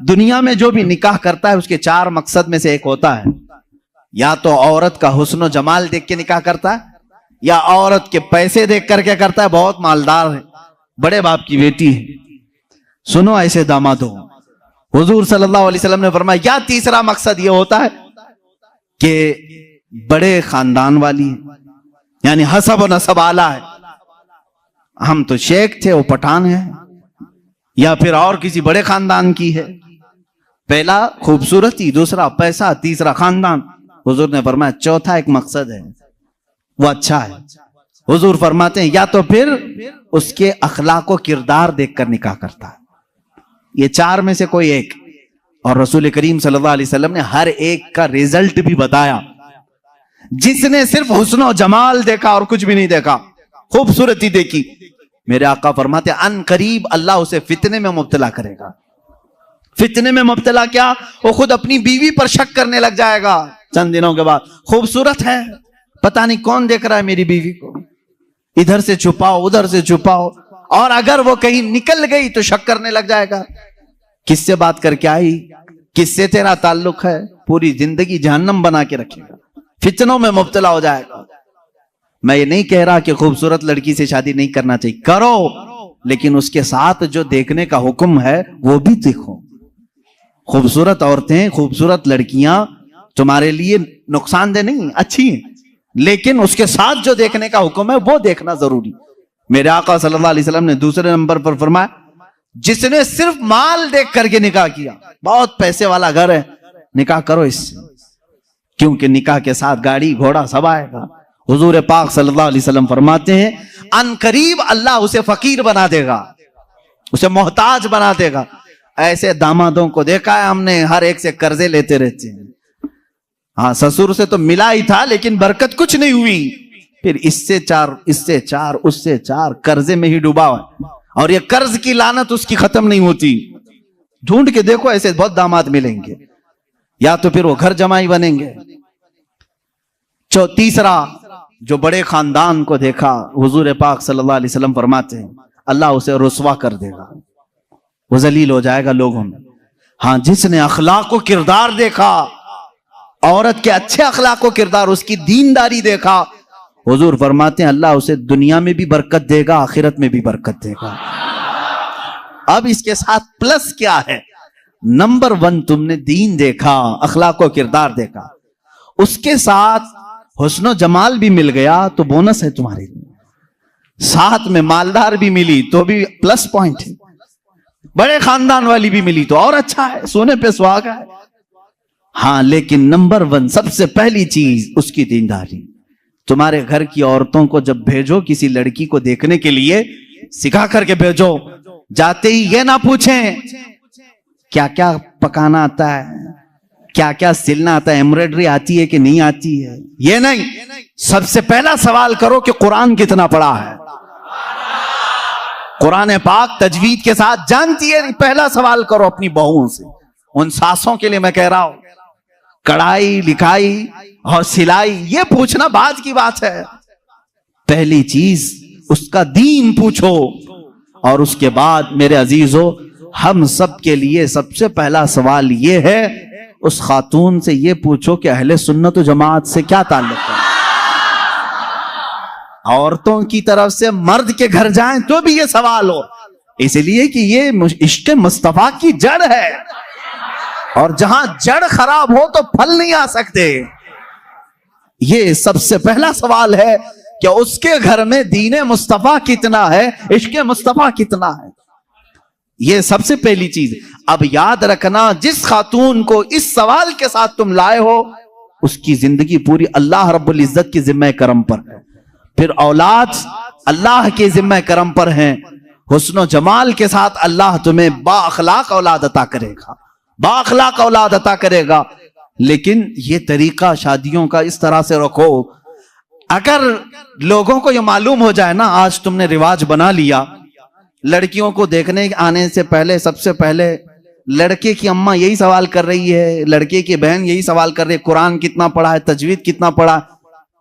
دنیا میں جو بھی نکاح کرتا ہے اس کے 4 مقصد میں سے ایک ہوتا ہے، یا تو عورت کا حسن و جمال دیکھ کے نکاح کرتا ہے، یا عورت کے پیسے دیکھ کر کے کرتا ہے، بہت مالدار ہے، بڑے باپ کی بیٹی ہے، سنو ایسے داماد ہو۔ حضور صلی اللہ علیہ وسلم نے فرمایا یا تیسرا مقصد یہ ہوتا ہے کہ بڑے خاندان والی ہے، یعنی حسب و نسب اعلیٰ ہے، ہم تو شیخ تھے وہ پٹھان ہے، یا پھر اور کسی بڑے خاندان کی ہے۔ پہلا خوبصورتی، دوسرا پیسہ، تیسرا خاندان۔ حضور نے فرمایا چوتھا ایک مقصد ہے وہ اچھا ہے۔ حضور فرماتے ہیں یا تو پھر اس کے اخلاق و کردار دیکھ کر نکاح کرتا ہے، یہ 4 میں سے کوئی ایک۔ اور رسول کریم صلی اللہ علیہ وسلم نے ہر ایک کا ریزلٹ بھی بتایا۔ جس نے صرف حسن و جمال دیکھا اور کچھ بھی نہیں دیکھا، خوبصورتی دیکھی، میرے آقا فرماتے ہیں ان قریب اللہ اسے فتنے میں مبتلا کرے گا۔ فتنے میں مبتلا کیا؟ وہ خود اپنی بیوی پر شک کرنے لگ جائے گا چند دنوں کے بعد، خوبصورت ہے، پتہ نہیں کون دیکھ رہا ہے میری بیوی کو، ادھر سے چھپاؤ ادھر سے چھپاؤ، اور اگر وہ کہیں نکل گئی تو شک کرنے لگ جائے گا، کس سے بات کر کے آئی، کس سے تیرا تعلق ہے، پوری زندگی جہنم بنا کے رکھے گا، فتنوں میں مبتلا ہو جائے گا۔ میں یہ نہیں کہہ رہا کہ خوبصورت لڑکی سے شادی نہیں کرنا چاہیے، کرو، لیکن اس کے ساتھ جو دیکھنے کا حکم ہے وہ بھی دیکھو۔ خوبصورت عورتیں، خوبصورت لڑکیاں تمہارے لیے نقصان دہ نہیں، اچھی ہیں، لیکن اس کے ساتھ جو دیکھنے کا حکم ہے وہ دیکھنا ضروری۔ میرے آقا صلی اللہ علیہ وسلم نے دوسرے نمبر پر فرمایا جس نے صرف مال دیکھ کر کے نکاح کیا، بہت پیسے والا گھر ہے، نکاح کرو اس سے، کیونکہ نکاح کے ساتھ گاڑی گھوڑا سب آئے گا۔ حضور پاک صلی اللہ علیہ وسلم فرماتے ہیں ان قریب اللہ اسے فقیر بنا دے گا، اسے محتاج بنا دے گا۔ ایسے دامادوں کو دیکھا ہے ہم نے، ہر ایک سے قرضے لیتے رہتے ہیں، ہاں سسر سے تو ملا ہی تھا لیکن برکت کچھ نہیں ہوئی، پھر اس سے 4 اس سے 4 اس سے 4 قرضے میں ہی ڈوبا ہے، اور یہ قرض کی لعنت اس کی ختم نہیں ہوتی۔ ڈھونڈ کے دیکھو ایسے بہت داماد ملیں گے، یا تو پھر وہ گھر جمائی بنیں گے۔ تیسرا جو بڑے خاندان کو دیکھا، حضور پاک صلی اللہ علیہ وسلم فرماتے ہیں اللہ اسے رسوا کر دے گا، وہ ذلیل ہو جائے گا لوگوں میں۔ ہاں جس نے اخلاق و کردار دیکھا، عورت کے اچھے اخلاق و کردار، اس کی دینداری دیکھا، حضور فرماتے ہیں اللہ اسے دنیا میں بھی برکت دے گا، آخرت میں بھی برکت دے گا۔ اب اس کے ساتھ پلس کیا ہے؟ نمبر 1 تم نے دین دیکھا، اخلاق و کردار دیکھا، اس کے ساتھ حسن و جمال بھی مل گیا تو بونس ہے تمہارے لیے، ساتھ میں مالدار بھی ملی تو بھی پلس پوائنٹ ہے، بڑے خاندان والی بھی ملی تو اور اچھا ہے، سونے پہ سہاگا ہے۔ ہاں لیکن نمبر 1 سب سے پہلی چیز اس کی دینداری۔ تمہارے گھر کی عورتوں کو جب بھیجو کسی لڑکی کو دیکھنے کے لیے، سکھا کر کے بھیجو، جاتے ہی یہ نہ پوچھیں کیا کیا پکانا آتا ہے، کیا کیا سلنا آتا ہے، ایمبرائڈری آتی ہے کہ نہیں آتی ہے، یہ نہیں، سب سے پہلا سوال کرو کہ قرآن کتنا پڑھا ہے، قرآن پاک تجوید کے ساتھ جانتی ہے؟ پہلا سوال کرو اپنی بہوؤں سے۔ ان ساسوں کے لیے میں کہہ رہا ہوں، کڑھائی لکھائی اور سلائی یہ پوچھنا بعد کی بات ہے، پہلی چیز اس کا دین پوچھو۔ اور اس کے بعد میرے عزیزو، ہم سب کے لیے سب سے پہلا سوال یہ ہے، اس خاتون سے یہ پوچھو کہ اہل سنت و جماعت سے کیا تعلق ہے۔ عورتوں کی طرف سے مرد کے گھر جائیں تو بھی یہ سوال ہو، اس لیے کہ یہ عشق مصطفیٰ کی جڑ ہے، اور جہاں جڑ خراب ہو تو پھل نہیں آ سکتے۔ یہ سب سے پہلا سوال ہے کہ اس کے گھر میں دین مصطفیٰ کتنا ہے، عشق مصطفیٰ کتنا ہے، یہ سب سے پہلی چیز۔ اب یاد رکھنا جس خاتون کو اس سوال کے ساتھ تم لائے ہو، اس کی زندگی پوری اللہ رب العزت کی ذمہ کرم پر ہے، پھر اولاد اللہ کے ذمہ کرم پر ہیں، حسن و جمال کے ساتھ اللہ تمہیں با اخلاق اولاد عطا کرے گا، با اخلاق اولاد عطا کرے گا۔ لیکن یہ طریقہ شادیوں کا اس طرح سے رکھو، اگر لوگوں کو یہ معلوم ہو جائے نا، آج تم نے رواج بنا لیا، لڑکیوں کو دیکھنے آنے سے پہلے سب سے پہلے لڑکے کی اماں یہی سوال کر رہی ہے، لڑکے کی بہن یہی سوال کر رہی ہے، قرآن کتنا پڑھا ہے، تجوید کتنا پڑھا ہے،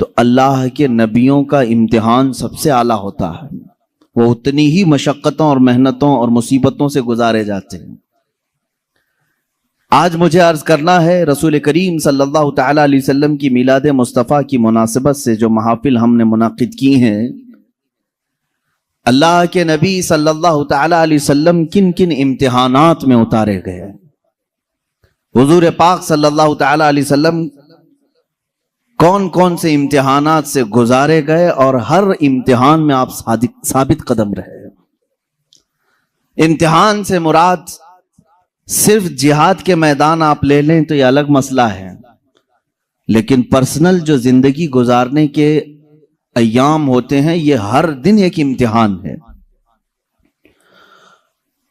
تو اللہ کے نبیوں کا امتحان سب سے اعلیٰ ہوتا ہے، وہ اتنی ہی مشقتوں اور محنتوں اور مصیبتوں سے گزارے جاتے ہیں۔ آج مجھے عرض کرنا ہے، رسول کریم صلی اللہ تعالی علیہ وسلم کی میلاد مصطفیٰ کی مناسبت سے جو محافل ہم نے منعقد کی ہیں، اللہ کے نبی صلی اللہ تعالی علیہ وسلم کن کن امتحانات میں اتارے گئے، حضور پاک صلی اللہ تعالی علیہ وسلم کون کون سے امتحانات سے گزارے گئے، اور ہر امتحان میں آپ ثابت قدم رہے۔ امتحان سے مراد صرف جہاد کے میدان آپ لے لیں تو یہ الگ مسئلہ ہے، لیکن پرسنل جو زندگی گزارنے کے ایام ہوتے ہیں، یہ ہر دن ایک امتحان ہے۔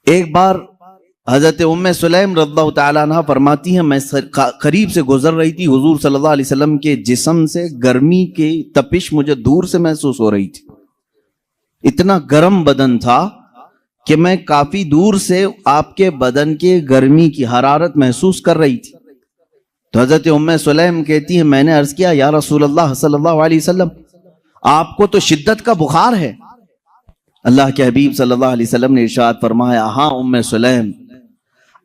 ایک بار حضرت ام سلیم رضی اللہ تعالیٰ عنہ فرماتی ہیں، میں قریب سے گزر رہی تھی، حضور صلی اللہ علیہ وسلم کے جسم سے گرمی کی تپش مجھے دور سے محسوس ہو رہی تھی، اتنا گرم بدن تھا کہ میں کافی دور سے آپ کے بدن کے گرمی کی حرارت محسوس کر رہی تھی۔ تو حضرت ام سلیم کہتی ہے، میں نے عرض کیا، یا رسول اللہ صلی اللہ علیہ وسلم، آپ کو تو شدت کا بخار ہے۔ اللہ کے حبیب صلی اللہ علیہ وسلم نے ارشاد فرمایا، ہاں ام سلیم،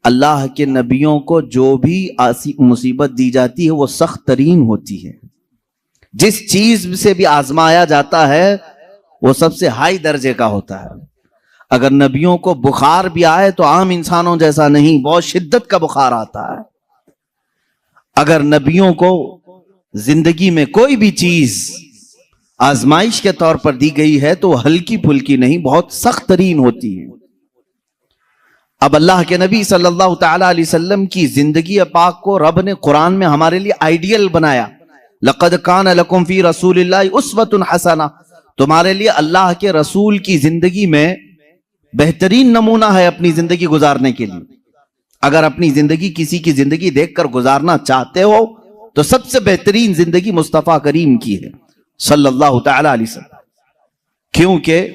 اللہ کے نبیوں کو جو بھی مصیبت دی جاتی ہے وہ سخت ترین ہوتی ہے، جس چیز سے بھی آزمایا جاتا ہے وہ سب سے ہائی درجے کا ہوتا ہے۔ اگر نبیوں کو بخار بھی آئے تو عام انسانوں جیسا نہیں، بہت شدت کا بخار آتا ہے۔ اگر نبیوں کو زندگی میں کوئی بھی چیز آزمائش کے طور پر دی گئی ہے تو وہ ہلکی پھلکی نہیں، بہت سخت ترین ہوتی ہے۔ اب اللہ کے نبی صلی اللہ تعالی علیہ وسلم کی زندگی پاک کو رب نے قرآن میں ہمارے لیے آئیڈیل بنایا، لَقَدْ كَانَ لَكُمْ فِي رَسُولِ اللَّهِ أُسْوَةٌ حَسَنَةٌ، تمہارے لیے اللہ کے رسول کی زندگی میں بہترین نمونہ ہے اپنی زندگی گزارنے کے لیے۔ اگر اپنی زندگی کسی کی زندگی دیکھ کر گزارنا چاہتے ہو تو سب سے بہترین زندگی مصطفیٰ کریم کی ہے صلی اللہ تعالی علیہ وسلم، کیونکہ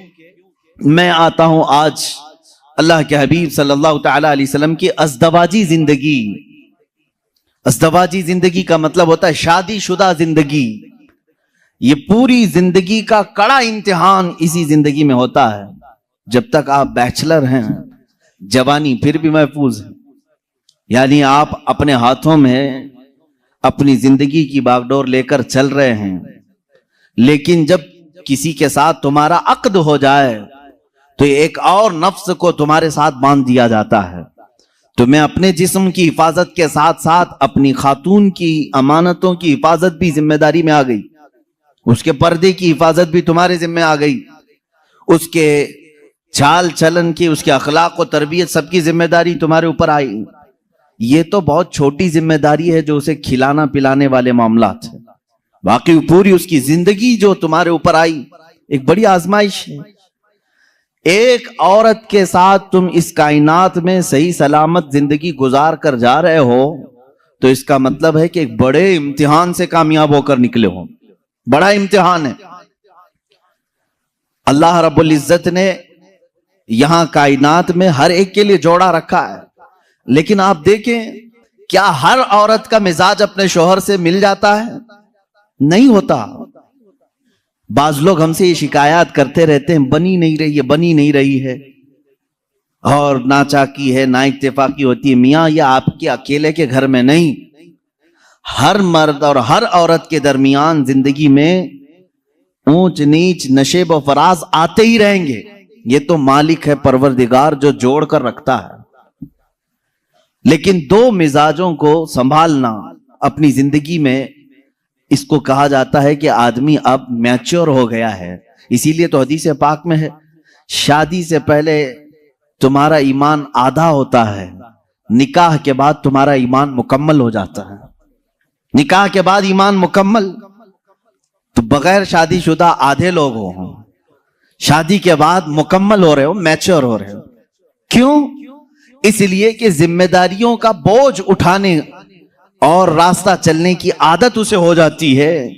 میں آتا ہوں آج اللہ کے حبیب صلی اللہ تعالی علیہ وسلم کی ازدواجی زندگی۔ ازدواجی زندگی کا مطلب ہوتا ہے شادی شدہ زندگی۔ یہ پوری زندگی کا کڑا امتحان اسی زندگی میں ہوتا ہے۔ جب تک آپ بیچلر ہیں، جوانی پھر بھی محفوظ ہے، یعنی آپ اپنے ہاتھوں میں اپنی زندگی کی باغ ڈور لے کر چل رہے ہیں، لیکن جب کسی کے ساتھ تمہارا عقد ہو جائے تو ایک اور نفس کو تمہارے ساتھ باندھ دیا جاتا ہے۔ تو میں اپنے جسم کی حفاظت کے ساتھ ساتھ اپنی خاتون کی امانتوں کی حفاظت بھی ذمہ داری میں آ گئی، اس کے پردے کی حفاظت بھی تمہارے ذمہ آ گئی، اس کے چال چلن کی، اس کے اخلاق و تربیت سب کی ذمہ داری تمہارے اوپر آئی۔ یہ تو بہت چھوٹی ذمہ داری ہے جو اسے کھلانا پلانے والے معاملات ہیں، باقی پوری اس کی زندگی جو تمہارے اوپر آئی ایک بڑی آزمائش ہے۔ ایک عورت کے ساتھ تم اس کائنات میں صحیح سلامت زندگی گزار کر جا رہے ہو تو اس کا مطلب ہے کہ ایک بڑے امتحان سے کامیاب ہو کر نکلے ہو، بڑا امتحان ہے۔ اللہ رب العزت نے یہاں کائنات میں ہر ایک کے لیے جوڑا رکھا ہے، لیکن آپ دیکھیں کیا ہر عورت کا مزاج اپنے شوہر سے مل جاتا ہے؟ نہیں ہوتا۔ بعض لوگ ہم سے یہ شکایات کرتے رہتے ہیں، بنی نہیں رہی ہے، بنی نہیں رہی ہے، اور ناچاکی ہے، نا اتفاقی ہوتی ہے۔ میاں یہ آپ کے اکیلے کے گھر میں نہیں، ہر مرد اور ہر عورت کے درمیان زندگی میں اونچ نیچ نشیب و فراز آتے ہی رہیں گے۔ یہ تو مالک ہے پروردگار جو جوڑ کر رکھتا ہے، لیکن دو مزاجوں کو سنبھالنا اپنی زندگی میں، اس کو کہا جاتا ہے کہ آدمی اب میچور ہو گیا ہے۔ اسی لیے تو حدیث پاک میں ہے، شادی سے پہلے تمہارا ایمان آدھا ہوتا ہے، نکاح کے بعد تمہارا ایمان مکمل ہو جاتا ہے۔ نکاح کے بعد ایمان مکمل، تو بغیر شادی شدہ آدھے لوگ ہوں، شادی کے بعد مکمل ہو رہے ہو، میچور ہو رہے ہو۔ کیوں؟ اس لیے کہ ذمہ داریوں کا بوجھ اٹھانے اور راستہ چلنے کی عادت اسے ہو جاتی ہے۔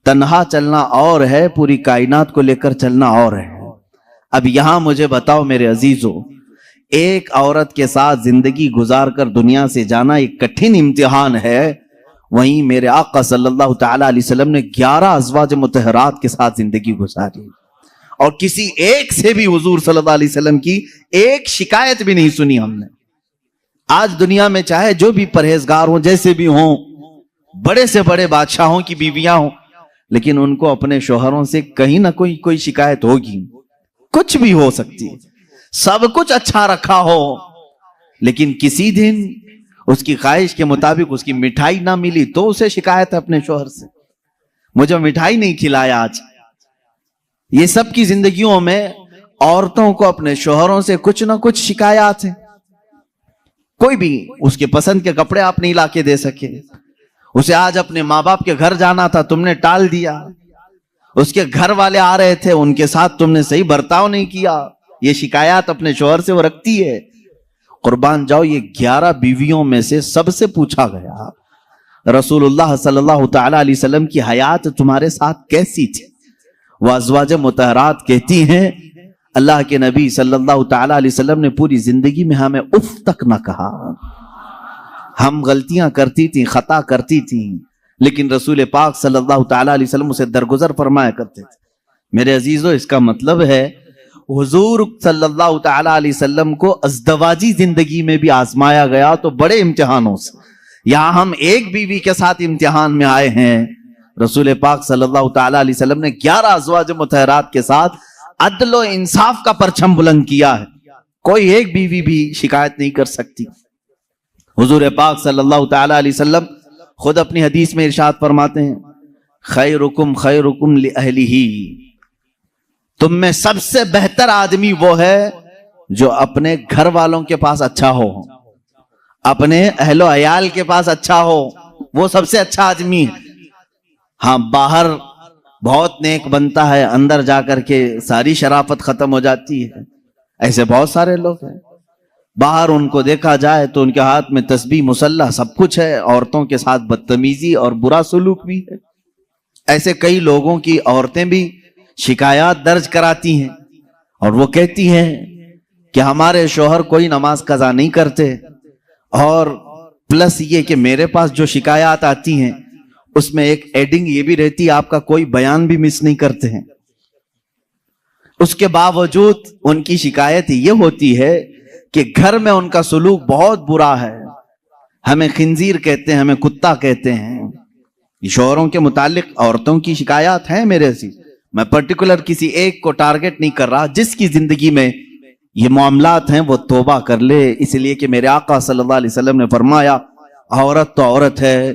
تنہا چلنا اور ہے، پوری کائنات کو لے کر چلنا اور ہے۔ اب یہاں مجھے بتاؤ میرے عزیزو، ایک عورت کے ساتھ زندگی گزار کر دنیا سے جانا ایک کٹھن امتحان ہے، وہیں میرے آقا صلی اللہ تعالی علیہ وسلم نے 11 ازواج مطہرات کے ساتھ زندگی گزاری اور کسی ایک سے بھی حضور صلی اللہ علیہ وسلم کی ایک شکایت بھی نہیں سنی ہم نے۔ آج دنیا میں چاہے جو بھی پرہیزگار ہوں، جیسے بھی ہوں، بڑے سے بڑے بادشاہوں کی بیویاں ہوں، لیکن ان کو اپنے شوہروں سے کہیں نہ کوئی شکایت ہوگی، کچھ بھی ہو سکتی ہے، سب کچھ اچھا رکھا ہو، لیکن کسی دن اس کی خواہش کے مطابق اس کی مٹھائی نہ ملی تو اسے شکایت ہے اپنے شوہر سے، مجھے مٹھائی نہیں کھلایا آج۔ یہ سب کی زندگیوں میں عورتوں کو اپنے شوہروں سے کچھ نہ کچھ شکایات ہیں۔ کوئی بھی اس کے پسند کے کپڑے آپ نہیں لا کے دے سکے، اسے آج اپنے ماں باپ کے گھر جانا تھا، تم نے ٹال دیا، اس کے گھر والے آ رہے تھے، ان کے ساتھ تم نے صحیح برتاؤ نہیں کیا، یہ شکایات اپنے شوہر سے وہ رکھتی ہے۔ قربان جاؤ، یہ 11 بیویوں میں سے سب سے پوچھا گیا، رسول اللہ صلی اللہ تعالی علیہ وسلم کی حیات تمہارے ساتھ کیسی تھی؟ وہ ازواج مطہرات کہتی ہیں اللہ کے نبی صلی اللہ تعالی علیہ وسلم نے پوری زندگی میں ہمیں اف تک نہ کہا۔ ہم غلطیاں کرتی تھیں، خطا کرتی تھیں، لیکن رسول پاک صلی اللہ تعالی علیہ وسلم اسے درگزر فرمایا کرتے تھے۔ میرے عزیزو، اس کا مطلب ہے حضور صلی اللہ تعالی علیہ وسلم کو ازدواجی زندگی میں بھی آزمایا گیا تو بڑے امتحانوں سے۔ یہاں ہم ایک بیوی کے ساتھ امتحان میں آئے ہیں، رسول پاک صلی اللہ تعالی علیہ وسلم نے 11 ازواج مطہرات کے ساتھ عدل و انصاف کا پرچم بلند کیا ہے، کوئی ایک بیوی بھی شکایت نہیں کر سکتی۔ حضور پاک صلی اللہ تعالی علیہ وسلم خود اپنی حدیث میں ارشاد فرماتے ہیں خیرکم خیرکم لأہلہ، تم میں سب سے بہتر آدمی وہ ہے جو اپنے گھر والوں کے پاس اچھا ہو، اپنے اہل و عیال کے پاس اچھا ہو، وہ سب سے اچھا آدمی ہے۔ ہاں، باہر بہت نیک بنتا ہے، اندر جا کر کے ساری شرافت ختم ہو جاتی ہے، ایسے بہت سارے لوگ ہیں۔ باہر ان کو دیکھا جائے تو ان کے ہاتھ میں تسبیح، مسلح سب کچھ ہے، عورتوں کے ساتھ بدتمیزی اور برا سلوک بھی ہے۔ ایسے کئی لوگوں کی عورتیں بھی شکایات درج کراتی ہیں اور وہ کہتی ہیں کہ ہمارے شوہر کوئی نماز قضا نہیں کرتے، اور پلس یہ کہ میرے پاس جو شکایات آتی ہیں اس میں ایک ایڈنگ یہ بھی رہتی ہے آپ کا کوئی بیان بھی مس نہیں کرتے ہیں۔ اس کے باوجود ان کی شکایت یہ ہوتی ہے کہ گھر میں ان کا سلوک بہت برا ہے، ہمیں خنزیر کہتے ہیں، ہمیں کتا کہتے ہیں۔ شوہروں کے متعلق عورتوں کی شکایات ہیں میرے عزیز، میں پرٹیکولر کسی ایک کو ٹارگٹ نہیں کر رہا، جس کی زندگی میں یہ معاملات ہیں وہ توبہ کر لے، اس لیے کہ میرے آقا صلی اللہ علیہ وسلم نے فرمایا عورت تو عورت ہے،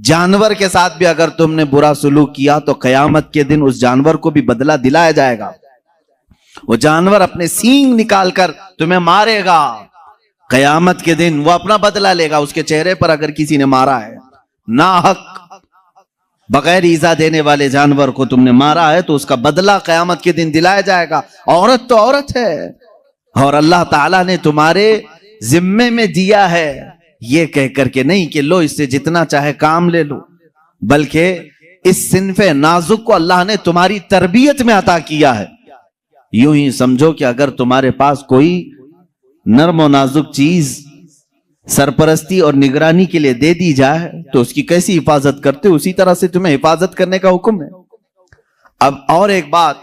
جانور کے ساتھ بھی اگر تم نے برا سلوک کیا تو قیامت کے دن اس جانور کو بھی بدلہ دلایا جائے گا، وہ جانور اپنے سینگ نکال کر تمہیں مارے گا، قیامت کے دن وہ اپنا بدلہ لے گا۔ اس کے چہرے پر اگر کسی نے مارا ہے ناحق بغیر ایذا دینے والے جانور کو تم نے مارا ہے تو اس کا بدلہ قیامت کے دن دلایا جائے گا۔ عورت تو عورت ہے، اور اللہ تعالیٰ نے تمہارے ذمے میں دیا ہے یہ کہہ کر کے نہیں کہ لو اس سے جتنا چاہے کام لے لو، بلکہ اس صنف نازک کو اللہ نے تمہاری تربیت میں عطا کیا ہے۔ یوں ہی سمجھو کہ اگر تمہارے پاس کوئی نرم و نازک چیز سرپرستی اور نگرانی کے لیے دے دی جائے تو اس کی کیسی حفاظت کرتے، اسی طرح سے تمہیں حفاظت کرنے کا حکم ہے۔ اب اور ایک بات،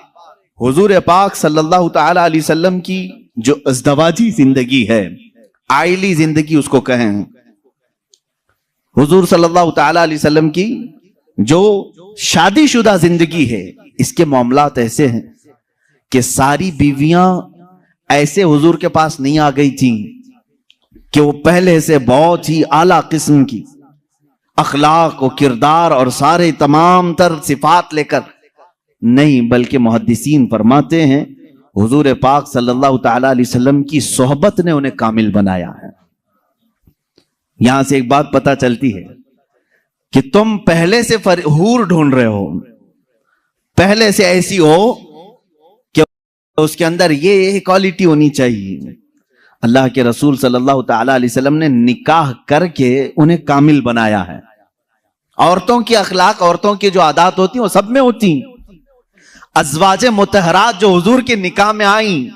حضور پاک صلی اللہ تعالی علیہ وسلم کی جو ازدواجی زندگی ہے، آئلی زندگی اس کو کہیں، حضور صلی اللہ تعالی علیہ وسلم کی جو شادی شدہ زندگی ہے، اس کے معاملات ایسے ہیں کہ ساری بیویاں ایسے حضور کے پاس نہیں آ گئی تھیں کہ وہ پہلے سے بہت ہی اعلیٰ قسم کی اخلاق و کردار اور سارے تمام تر صفات لے کر نہیں، بلکہ محدثین فرماتے ہیں حضور پاک صلی اللہ تعالی علیہ وسلم کی صحبت نے انہیں کامل بنایا ہے۔ یہاں سے ایک بات پتہ چلتی ہے کہ تم پہلے سے حور ڈھونڈ رہے ہو، پہلے سے ایسی ہو کہ اس کے اندر یہ کوالٹی ہونی چاہیے۔ اللہ کے رسول صلی اللہ تعالی علیہ وسلم نے نکاح کر کے انہیں کامل بنایا ہے۔ عورتوں کی اخلاق، عورتوں کی جو عادات ہوتی ہیں وہ سب میں ہوتی ہیں۔ ازواج مطہرات جو حضور کے نکاح میں آئیں،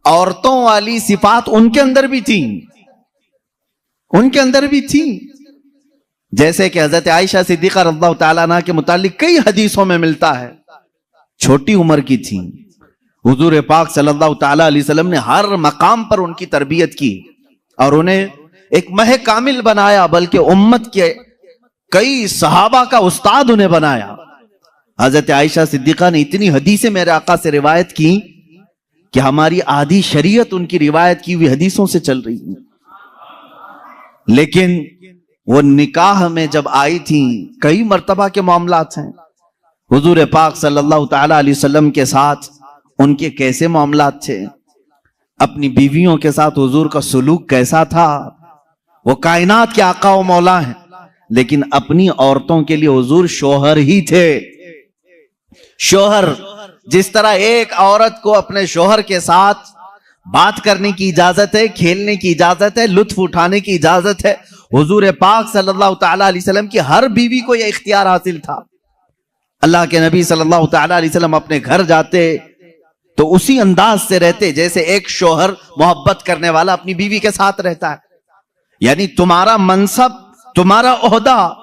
عورتوں والی صفات ان کے اندر بھی تھیں، ان کے اندر بھی تھیں۔ جیسے کہ حضرت عائشہ صدیقہ رضی اللہ تعالیٰ عنہ کے متعلق کئی حدیثوں میں ملتا ہے، چھوٹی عمر کی تھی، حضور پاک صلی اللہ تعالیٰ علیہ وسلم نے ہر مقام پر ان کی تربیت کی اور انہیں ایک مہ کامل بنایا، بلکہ امت کے کئی صحابہ کا استاد انہیں بنایا۔ حضرت عائشہ صدیقہ نے اتنی حدیثیں میرے آقا سے روایت کی کہ ہماری آدھی شریعت ان کی روایت کی ہوئی حدیثوں سے چل رہی ہے۔ لیکن وہ نکاح میں جب آئی تھی، کئی مرتبہ کے معاملات ہیں، حضور پاک صلی اللہ تعالی علیہ وسلم کے ساتھ ان کے کیسے معاملات تھے، اپنی بیویوں کے ساتھ حضور کا سلوک کیسا تھا۔ وہ کائنات کے آقا و مولا ہیں، لیکن اپنی عورتوں کے لیے حضور شوہر ہی تھے۔ شوہر، جس طرح ایک عورت کو اپنے شوہر کے ساتھ بات کرنے کی اجازت ہے، کھیلنے کی اجازت ہے، لطف اٹھانے کی اجازت ہے، حضور پاک صلی اللہ تعالی علیہ وسلم کی ہر بیوی کو یہ اختیار حاصل تھا۔ اللہ کے نبی صلی اللہ تعالی علیہ وسلم اپنے گھر جاتے تو اسی انداز سے رہتے جیسے ایک شوہر محبت کرنے والا اپنی بیوی کے ساتھ رہتا ہے۔ یعنی تمہارا منصب، تمہارا عہدہ،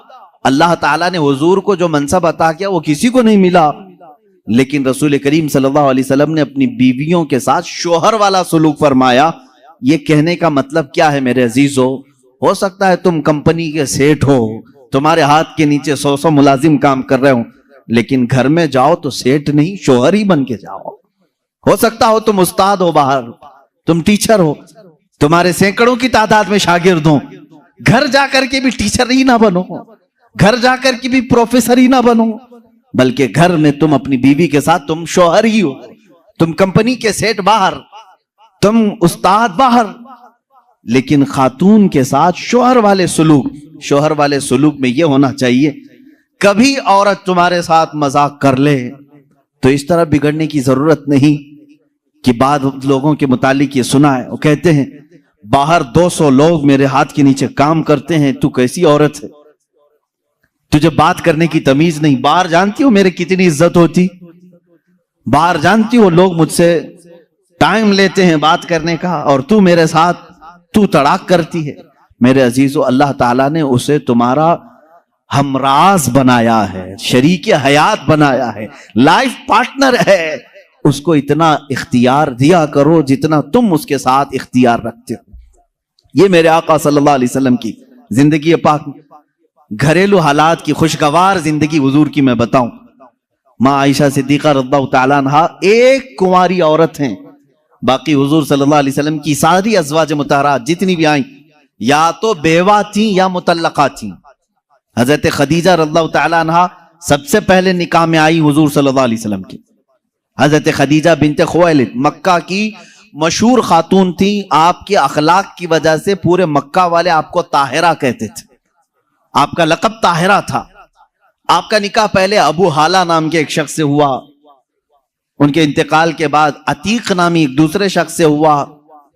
اللہ تعالیٰ نے حضور کو جو منصب عطا کیا وہ کسی کو نہیں ملا، لیکن رسول کریم صلی اللہ علیہ وسلم نے اپنی بیویوں کے ساتھ شوہر والا سلوک فرمایا۔ یہ کہنے کا مطلب کیا ہے میرے عزیزو؟ ہو سکتا ہے تم کمپنی کے سیٹ ہو، تمہارے ہاتھ کے نیچے 100 ملازم کام کر رہے ہوں، لیکن گھر میں جاؤ تو سیٹ نہیں، شوہر ہی بن کے جاؤ۔ ہو سکتا ہو تم استاد ہو، باہر تم ٹیچر ہو، تمہارے سینکڑوں کی تعداد میں شاگرد ہوں، گھر جا کر کے بھی ٹیچر ہی نہ بنو، گھر جا کر کے بھی پروفیسر ہی نہ بنو، بلکہ گھر میں تم اپنی بیوی کے ساتھ تم شوہر ہی ہو، تم کمپنی کے سیٹ باہر، تم استاد باہر، لیکن خاتون کے ساتھ شوہر والے سلوک میں یہ ہونا چاہیے، کبھی عورت تمہارے ساتھ مذاق کر لے تو اس طرح بگڑنے کی ضرورت نہیں کہ بعض لوگوں کے متعلق یہ سنا ہے، وہ کہتے ہیں باہر 200 لوگ میرے ہاتھ کے نیچے کام کرتے ہیں، تو کیسی عورت ہے، تجھے بات کرنے کی تمیز نہیں، باہر جانتی ہو میرے کتنی عزت ہوتی، باہر جانتی ہو لوگ مجھ سے ٹائم لیتے ہیں بات کرنے کا، اور تو میرے ساتھ تو تڑاک کرتی ہے۔ میرے عزیزو، اللہ تعالیٰ نے اسے تمہارا ہمراز بنایا ہے، شریک حیات بنایا ہے، لائف پارٹنر ہے، اس کو اتنا اختیار دیا کرو جتنا تم اس کے ساتھ اختیار رکھتے ہو۔ یہ میرے آقا صلی اللہ علیہ وسلم کی زندگی پاک، گھریلو حالات کی خوشگوار زندگی حضور کی میں بتاؤں۔ ماں عائشہ صدیقہ رضی اللہ تعالیٰ عنہ ایک کنواری عورت ہیں، باقی حضور صلی اللہ علیہ وسلم کی ساری ازواج مطہرات جتنی بھی آئیں یا تو بیوہ تھیں یا مطلقہ تھیں۔ حضرت خدیجہ رضی اللہ تعالیٰ عنہ سب سے پہلے نکاح میں آئی حضور صلی اللہ علیہ وسلم کی۔ حضرت خدیجہ بنت خویلد مکہ کی مشہور خاتون تھی، آپ کے اخلاق کی وجہ سے پورے مکہ والے آپ کو طاہرہ کہتے تھے، آپ کا لقب طاہرہ تھا۔ آپ کا نکاح پہلے ابو حالہ نام کے ایک شخص سے ہوا، ان کے انتقال کے بعد عتیق نامی ایک دوسرے شخص سے ہوا،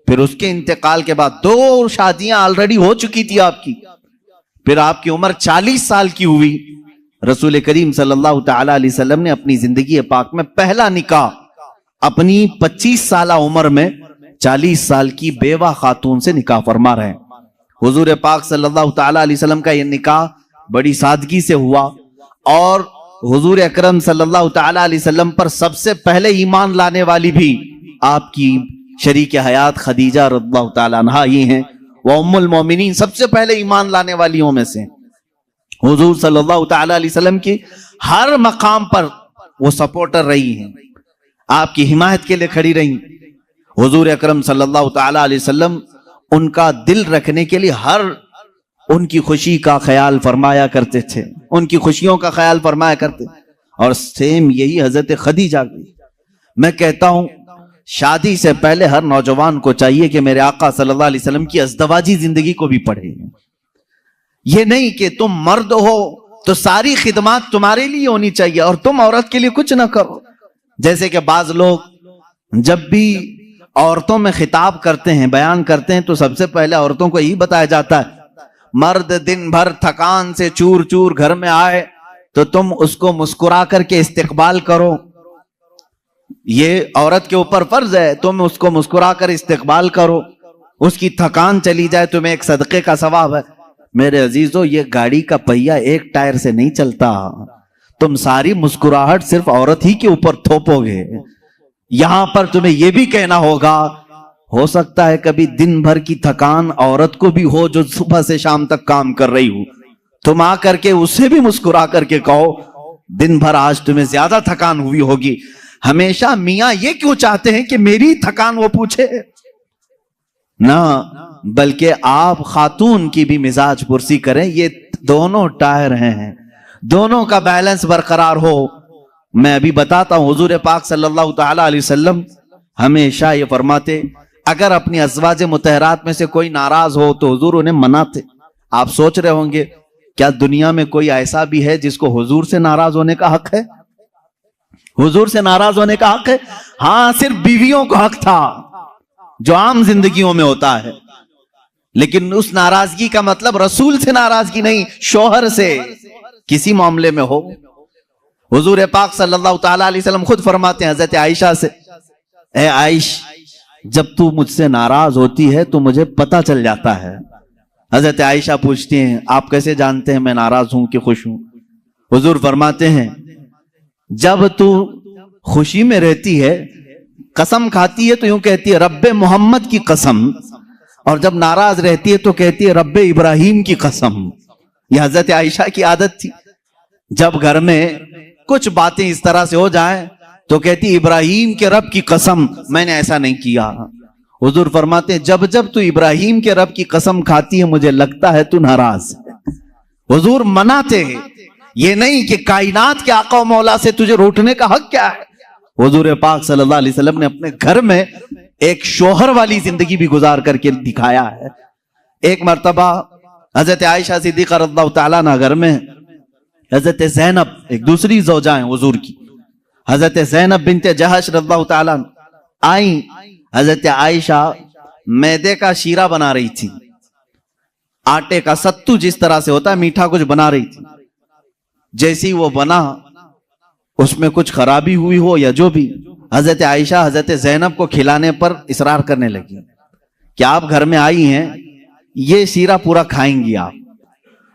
پھر اس کے انتقال کے بعد 2 شادیاں آلریڈی ہو چکی تھی آپ کی، پھر آپ کی عمر 40 سال کی ہوئی۔ رسول کریم صلی اللہ تعالی علیہ وسلم نے اپنی زندگی پاک میں پہلا نکاح اپنی 25 سالہ عمر میں 40 سال کی بیوہ خاتون سے نکاح فرما رہے ہیں۔ حضور پاک صلی اللہ تعالی علیہ وسلم کا یہ نکاح بڑی سادگی سے ہوا، اور حضور اکرم صلی اللہ تعالی علیہ وسلم پر سب سے پہلے ایمان لانے والی بھی آپ کی شریک حیات خدیجہ رضی اللہ تعالی عنہا ہی ہیں، وہ ام المومنین سب سے پہلے ایمان لانے والیوں میں سے۔ حضور صلی اللہ تعالی علیہ وسلم کی ہر مقام پر وہ سپورٹر رہی ہیں، آپ کی حمایت کے لیے کھڑی رہی۔ حضور اکرم صلی اللہ تعالی علیہ وسلم ان کا دل رکھنے کے لیے ہر ان کی خوشی کا خیال فرمایا کرتے تھے، ان کی خوشیوں کا خیال فرمایا کرتے، اور سیم یہی حضرت خدیجہ کی۔ میں کہتا ہوں شادی سے پہلے ہر نوجوان کو چاہیے کہ میرے آقا صلی اللہ علیہ وسلم کی ازدواجی زندگی کو بھی پڑھے۔ یہ نہیں کہ تم مرد ہو تو ساری خدمات تمہارے لیے ہونی چاہیے اور تم عورت کے لیے کچھ نہ کرو، جیسے کہ بعض لوگ جب بھی عورتوں میں خطاب کرتے ہیں، بیان کرتے ہیں، تو سب سے پہلے عورتوں کو یہی بتایا جاتا ہے مرد دن بھر تھکان سے چور چور گھر میں آئے تو تم اس کو مسکرا کر کے استقبال کرو، یہ عورت کے اوپر فرض ہے، تم اس کو مسکرا کر استقبال کرو، اس کی تھکان چلی جائے تمہیں ایک صدقے کا ثواب ہے۔ میرے عزیزو یہ گاڑی کا پہیا ایک ٹائر سے نہیں چلتا. تم ساری مسکراہٹ صرف عورت ہی کے اوپر تھوپو گے. یہاں پر تمہیں یہ بھی کہنا ہوگا, ہو سکتا ہے کبھی دن بھر کی تھکان عورت کو بھی ہو جو صبح سے شام تک کام کر رہی ہو, تم آ کر کے اسے بھی مسکرا کر کے کہو دن بھر آج تمہیں زیادہ تھکان ہوئی ہوگی. ہمیشہ میاں یہ کیوں چاہتے ہیں کہ میری تھکان وہ پوچھے؟ نہ, بلکہ آپ خاتون کی بھی مزاج پرسی کریں. یہ دونوں ٹائر ہیں, دونوں کا بیلنس برقرار ہو. میں ابھی بتاتا ہوں, حضور پاک صلی اللہ تعالی علیہ وسلم ہمیشہ یہ فرماتے, اگر اپنی ازواج مطہرات میں سے کوئی ناراض ہو تو حضور انہیں مناتے. آپ سوچ رہے ہوں گے کیا دنیا میں کوئی ایسا بھی ہے جس کو حضور سے ناراض ہونے کا حق ہے؟ حضور سے ناراض ہونے کا حق ہے؟ ہاں, صرف بیویوں کو حق تھا جو عام زندگیوں میں ہوتا ہے, لیکن اس ناراضگی کا مطلب رسول سے ناراضگی نہیں, شوہر سے کسی معاملے میں ہو. حضور پاک صلی اللہ تعالی علیہ وسلم خود فرماتے ہیں حضرت عائشہ سے, اے عائش, جب تو مجھ سے ناراض ہوتی ہے تو مجھے پتہ چل جاتا ہے. حضرت عائشہ پوچھتی ہیں آپ کیسے جانتے ہیں میں ناراض ہوں کہ خوش ہوں؟ حضور فرماتے ہیں جب تو خوشی میں رہتی ہے, قسم کھاتی ہے تو یوں کہتی ہے رب محمد کی قسم, اور جب ناراض رہتی ہے تو کہتی ہے رب ابراہیم کی قسم. یہ حضرت عائشہ کی عادت تھی, جب گھر میں کچھ باتیں اس طرح سے ہو جائیں تو کہتی ابراہیم کے رب کی قسم میں نے ایسا نہیں کیا. حضور فرماتے ہیں جب جب تو ابراہیم کے رب کی قسم کھاتی ہے مجھے لگتا ہے تو ناراض ہے. حضور مناتے ہیں, یہ نہیں کہ کائنات کے آقا و مولا سے تجھے روٹنے کا حق کیا ہے. حضور پاک صلی اللہ علیہ وسلم نے اپنے گھر میں ایک شوہر والی زندگی بھی گزار کر کے دکھایا ہے. ایک مرتبہ حضرت عائشہ صدیقہ رضی اللہ تعالیٰ عنہ گھر میں, حضرت زینب ایک دوسری زوجہ ہیں حضور کی, حضرت زینب بنت جہش رضی اللہ تعالیٰ عنہ آئیں. حضرت عائشہ میدے کا شیرہ بنا رہی تھی, آٹے کا ستو جس طرح سے ہوتا ہے میٹھا کچھ بنا رہی تھی. جیسی وہ بنا اس میں کچھ خرابی ہوئی ہو یا جو بھی, حضرت عائشہ حضرت زینب کو کھلانے پر اصرار کرنے لگی کہ آپ گھر میں آئی ہیں, یہ شیرہ پورا کھائیں گی آپ.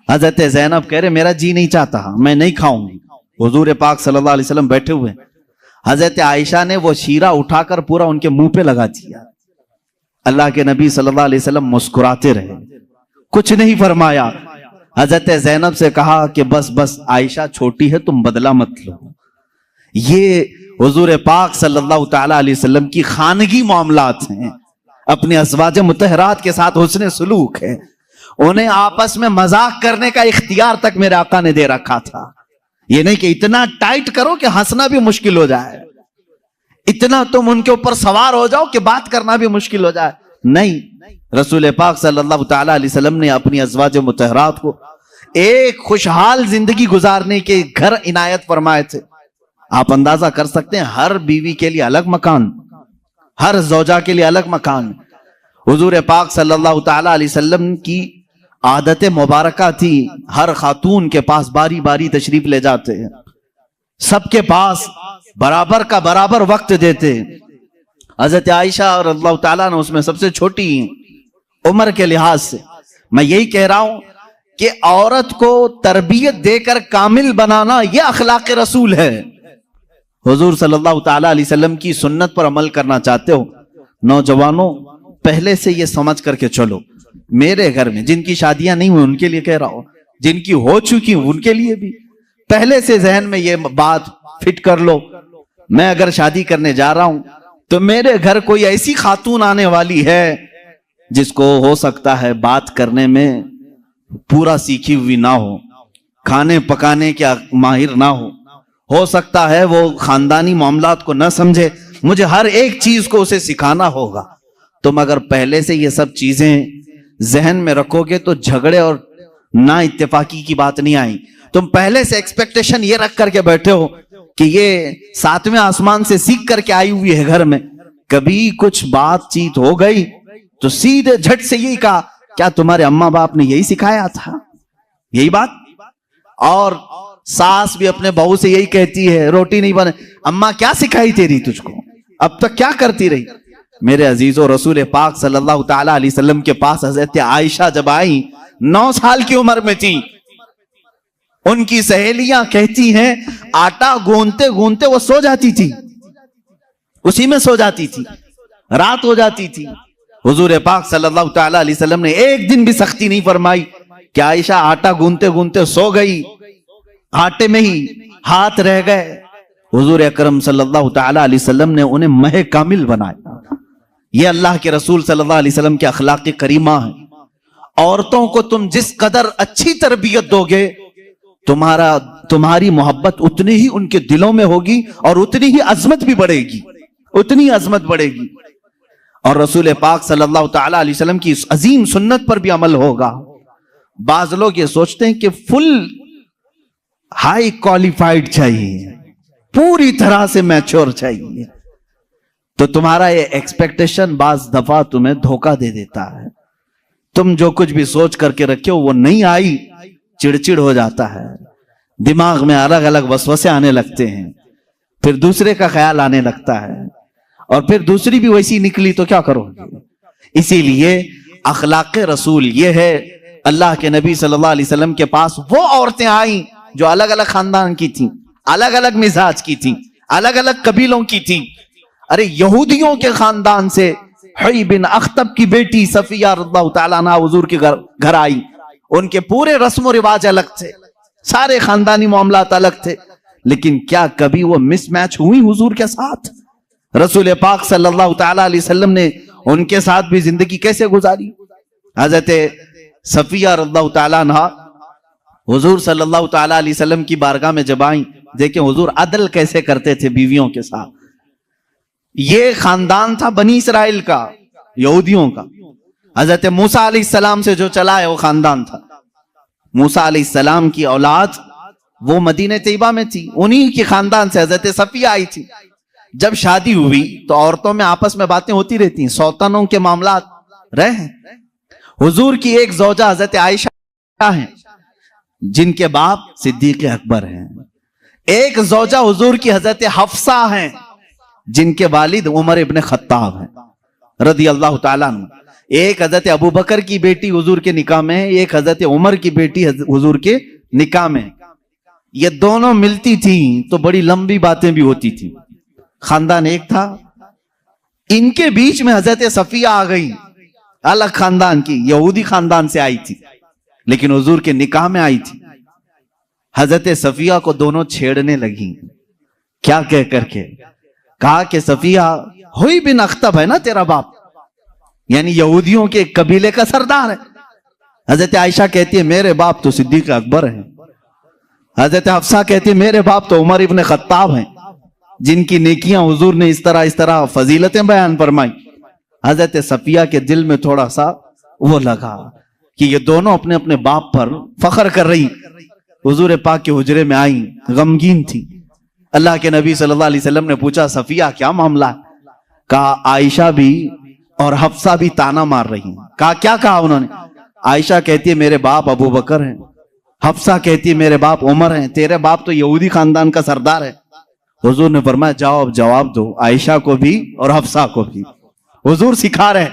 حضرت زینب کہہ رہے میرا جی نہیں چاہتا, میں نہیں کھاؤں گی. حضور پاک صلی اللہ علیہ وسلم بیٹھے ہوئے, حضرت عائشہ نے وہ شیرہ اٹھا کر پورا ان کے منہ پہ لگا دیا. اللہ کے نبی صلی اللہ علیہ وسلم مسکراتے رہے, کچھ نہیں فرمایا. حضرت زینب سے کہا کہ بس بس عائشہ چھوٹی ہے, تم بدلہ مت لو. یہ حضور پاک صلی اللہ تعالی علیہ وسلم کی خانگی معاملات ہیں, اپنے ازواج مطہرات کے ساتھ حسن سلوک ہے. انہیں آپس میں مذاق کرنے کا اختیار تک میرے آقا نے دے رکھا تھا. یہ نہیں کہ اتنا ٹائٹ کرو کہ ہنسنا بھی مشکل ہو جائے, اتنا تم ان کے اوپر سوار ہو جاؤ کہ بات کرنا بھی مشکل ہو جائے. نہیں, رسول پاک صلی اللہ تعالی علیہ وسلم نے اپنی ازواج مطہرات کو ایک خوشحال زندگی گزارنے کے گھر عنایت فرمائے تھے. آپ اندازہ کر سکتے ہیں ہر بیوی کے لیے الگ مکان, ہر زوجہ کے لیے الگ مکان. حضور پاک صلی اللہ تعالی علیہ وسلم کی عادت مبارکہ تھی, ہر خاتون کے پاس باری باری تشریف لے جاتے ہیں, سب کے پاس برابر کا برابر وقت دیتے. حضرت عائشہ رضی اللہ تعالیٰ نے اس میں سب سے چھوٹی عمر کے لحاظ سے. میں یہی کہہ رہا ہوں کہ عورت کو تربیت دے کر کامل بنانا یہ اخلاق رسول ہے. حضور صلی اللہ تعالیٰ علیہ وسلم کی سنت پر عمل کرنا چاہتے ہو, نوجوانوں پہلے سے یہ سمجھ کر کے چلو. میرے گھر میں جن کی شادیاں نہیں ہوئی ان کے لیے کہہ رہا ہوں, جن کی ہو چکی ان کے لیے بھی پہلے سے ذہن میں یہ بات فٹ کر لو, میں اگر شادی کرنے جا رہا ہوں تو میرے گھر کوئی ایسی خاتون آنے والی ہے جس کو ہو سکتا ہے بات کرنے میں پورا سیکھی ہوئی نہ ہو, کھانے پکانے کے ماہر نہ ہو سکتا ہے وہ خاندانی معاملات کو نہ سمجھے, مجھے ہر ایک چیز کو اسے سکھانا ہوگا. تم اگر پہلے سے یہ سب چیزیں ذہن میں رکھو گے تو جھگڑے اور نا اتفاقی کی بات نہیں آئی. تم پہلے سے ایکسپیکٹیشن یہ رکھ کر کے بیٹھے ہو کہ یہ 7ویں آسمان سے سیکھ کر کے آئی ہوئی ہے گھر میں, کبھی کچھ بات چیت ہو گئی تو سیدھے جھٹ سے یہی کہا کیا تمہارے اماں باپ نے یہی سکھایا تھا, یہی بات. اور ساس بھی اپنے بہو سے یہی کہتی ہے روٹی نہیں بنے, اماں کیا سکھائی تیری تجھ کو, اب تک کیا کرتی رہی. میرے عزیزو رسول پاک صلی اللہ تعالی علیہ وسلم کے پاس حضرت عائشہ جب آئیں 9 سال کی عمر میں تھی. ان کی سہیلیاں کہتی ہیں آٹا گوندتے گوندتے وہ سو جاتی تھی, اسی میں سو جاتی تھی, رات ہو جاتی تھی. حضور پاک صلی اللہ تعالی علیہ وسلم نے ایک دن بھی سختی نہیں فرمائی کہ عائشہ آٹا گوندتے گوندتے سو گئی, آٹے میں ہی ہاتھ رہ گئے. حضور اکرم صلی اللہ تعالی علیہ وسلم نے انہیں مہ کامل بنایا. یہ اللہ کے رسول صلی اللہ علیہ وسلم کے اخلاق کریمہ ہیں. عورتوں کو تم جس قدر اچھی تربیت دو گے تمہاری محبت اتنی ہی ان کے دلوں میں ہوگی اور اتنی ہی عظمت بھی بڑھے گی, اتنی عظمت بڑھے گی. اور رسول پاک صلی اللہ تعالی علیہ وسلم کی اس عظیم سنت پر بھی عمل ہوگا. بعض لوگ یہ سوچتے ہیں کہ فل ہائی کوالیفائڈ چاہیے, پوری طرح سے میچور چاہیے, تو تمہارا یہ ایکسپیکٹیشن بعض دفعہ تمہیں دھوکہ دے دیتا ہے. تم جو کچھ بھی سوچ کر کے رکھے ہو وہ نہیں آئی, چڑچڑ ہو جاتا ہے, دماغ میں الگ الگ وسوسے آنے لگتے ہیں, پھر دوسرے کا خیال آنے لگتا ہے, اور پھر دوسری بھی ویسی نکلی تو کیا کرو گے. اسی لیے اخلاق رسول یہ ہے. اللہ کے نبی صلی اللہ علیہ وسلم کے پاس وہ عورتیں آئیں جو الگ الگ خاندان کی تھیں, الگ الگ مزاج کی تھیں, الگ الگ قبیلوں کی تھیں. ارے یہودیوں کے خاندان سے حی بن اخطب کی بیٹی صفیہ رضی اللہ تعالیٰ عنہ حضور کے گھر آئی. ان کے پورے رسم و رواج الگ تھے, سارے خاندانی معاملات الگ تھے, لیکن کیا کبھی وہ مس میچ ہوئی حضور کے ساتھ؟ رسول پاک صلی اللہ تعالیٰ علیہ وسلم نے ان کے ساتھ بھی زندگی کیسے گزاری؟ حضرت صفیہ رضی اللہ تعالیٰ عنہ حضور صلی اللہ تعالیٰ علیہ وسلم کی بارگاہ میں جب آئیں, دیکھیں حضور عدل کیسے کرتے تھے بیویوں کے ساتھ. یہ خاندان تھا بنی اسرائیل کا, یہودیوں کا. حضرت موسیٰ علیہ السلام سے جو چلا ہے وہ خاندان تھا. موسیٰ علیہ السلام کی اولاد وہ مدینہ طیبہ میں تھی, انہی کے خاندان سے حضرت صفیہ آئی تھی. جب شادی ہوئی تو عورتوں میں آپس میں باتیں ہوتی رہتی ہیں, سوتنوں کے معاملات رہے. حضور کی ایک زوجہ حضرت عائشہ ہیں جن کے باپ صدیق اکبر ہیں. ایک زوجہ حضور کی حضرت حفصہ ہیں جن کے والد عمر ابن خطاب ہیں رضی اللہ تعالیٰ عنہ. ایک حضرت ابو بکر کی بیٹی حضور کے نکاح میں ہے, ایک حضرت عمر کی بیٹی حضور کے نکاح میں. یہ دونوں ملتی تھیں تو بڑی لمبی باتیں بھی ہوتی تھیں. خاندان ایک تھا, ان کے بیچ میں حضرت صفیہ آ گئی, الگ خاندان کی, یہودی خاندان سے آئی تھی لیکن حضور کے نکاح میں آئی تھی. حضرت صفیہ کو دونوں چھیڑنے لگی. کیا کہہ کر کے کہا کہ صفیہ ہوئی بن اخطب ہے نا تیرا باپ, یعنی یہودیوں کے قبیلے کا سردار ہے. حضرت عائشہ کہتی ہے میرے باپ تو صدیق اکبر ہیں. حضرت حفصہ کہتی ہے میرے باپ تو عمر ابن خطاب ہیں جن کی نیکیاں حضور نے اس طرح فضیلتیں بیان فرمائی. حضرت صفیہ کے دل میں تھوڑا سا وہ لگا کہ یہ دونوں اپنے اپنے باپ پر فخر کر رہی. حضور پاک کے حجرے میں آئیں, غمگین تھی. اللہ کے نبی صلی اللہ علیہ وسلم نے پوچھا صفیہ کیا معاملہ ہے؟ کہا عائشہ بھی اور حفصہ بھی تانا مار رہی ہیں. کیا کہا انہوں نے؟ عائشہ کہتی ہے میرے باپ ابو بکر ہیں, حفصہ کہتی ہے میرے باپ عمر ہیں, تیرے باپ تو یہودی خاندان کا سردار ہے. حضور نے فرمایا جاؤ اب جواب دو عائشہ کو بھی اور حفصہ کو بھی. حضور سکھا رہے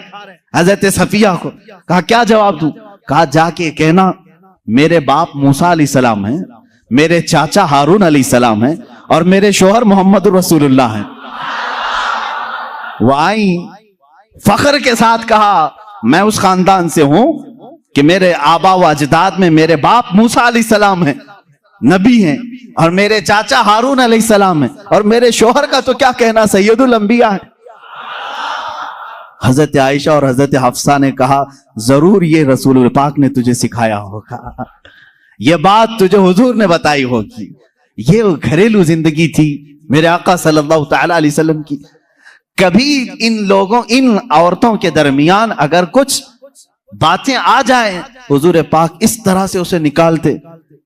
حضرت صفیہ کو. کہا کیا جواب دوں؟ کہا جا کے کہنا میرے باپ موسیٰ علیہ السلام ہیں, میرے چاچا ہارون علیہ السلام ہیں, اور میرے شوہر محمد رسول اللہ ہیں. وہ آئیں فخر کے ساتھ کہا میں اس خاندان سے ہوں کہ میرے آبا و اجداد میں میرے باپ موسیٰ علیہ السلام ہیں, نبی ہیں, اور میرے چاچا ہارون علیہ السلام ہیں, اور میرے شوہر کا تو کیا کہنا سید الانبیاء ہیں. حضرت عائشہ اور حضرت حفصہ نے کہا ضرور یہ رسول پاک نے تجھے سکھایا ہوگا, یہ بات تجھے حضور نے بتائی ہوگی. یہ گھریلو زندگی تھی میرے آقا صلی اللہ تعالی علیہ وسلم کی. کبھی ان عورتوں کے درمیان اگر کچھ باتیں آ جائیں حضور پاک اس طرح سے اسے نکالتے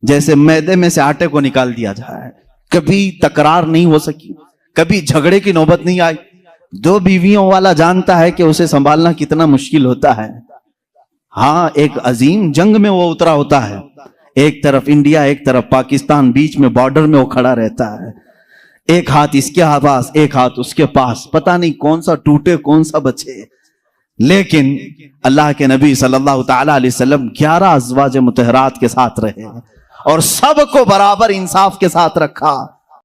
جیسے میدے میں سے آٹے کو نکال دیا جائے. کبھی تکرار نہیں ہو سکی, کبھی جھگڑے کی نوبت نہیں آئی. دو بیویوں والا جانتا ہے کہ اسے سنبھالنا کتنا مشکل ہوتا ہے. ہاں ایک عظیم جنگ میں وہ اترا ہوتا ہے, ایک طرف انڈیا ایک طرف پاکستان, بیچ میں بارڈر میں وہ کھڑا رہتا ہے. ایک ہاتھ اس کے پاس ایک ہاتھ اس کے پاس، پتہ نہیں کون سا ٹوٹے کون سا بچے، لیکن اللہ کے نبی صلی اللہ تعالی علیہ وسلم 11 ازواج مطہرات کے ساتھ رہے اور سب کو برابر انصاف کے ساتھ رکھا۔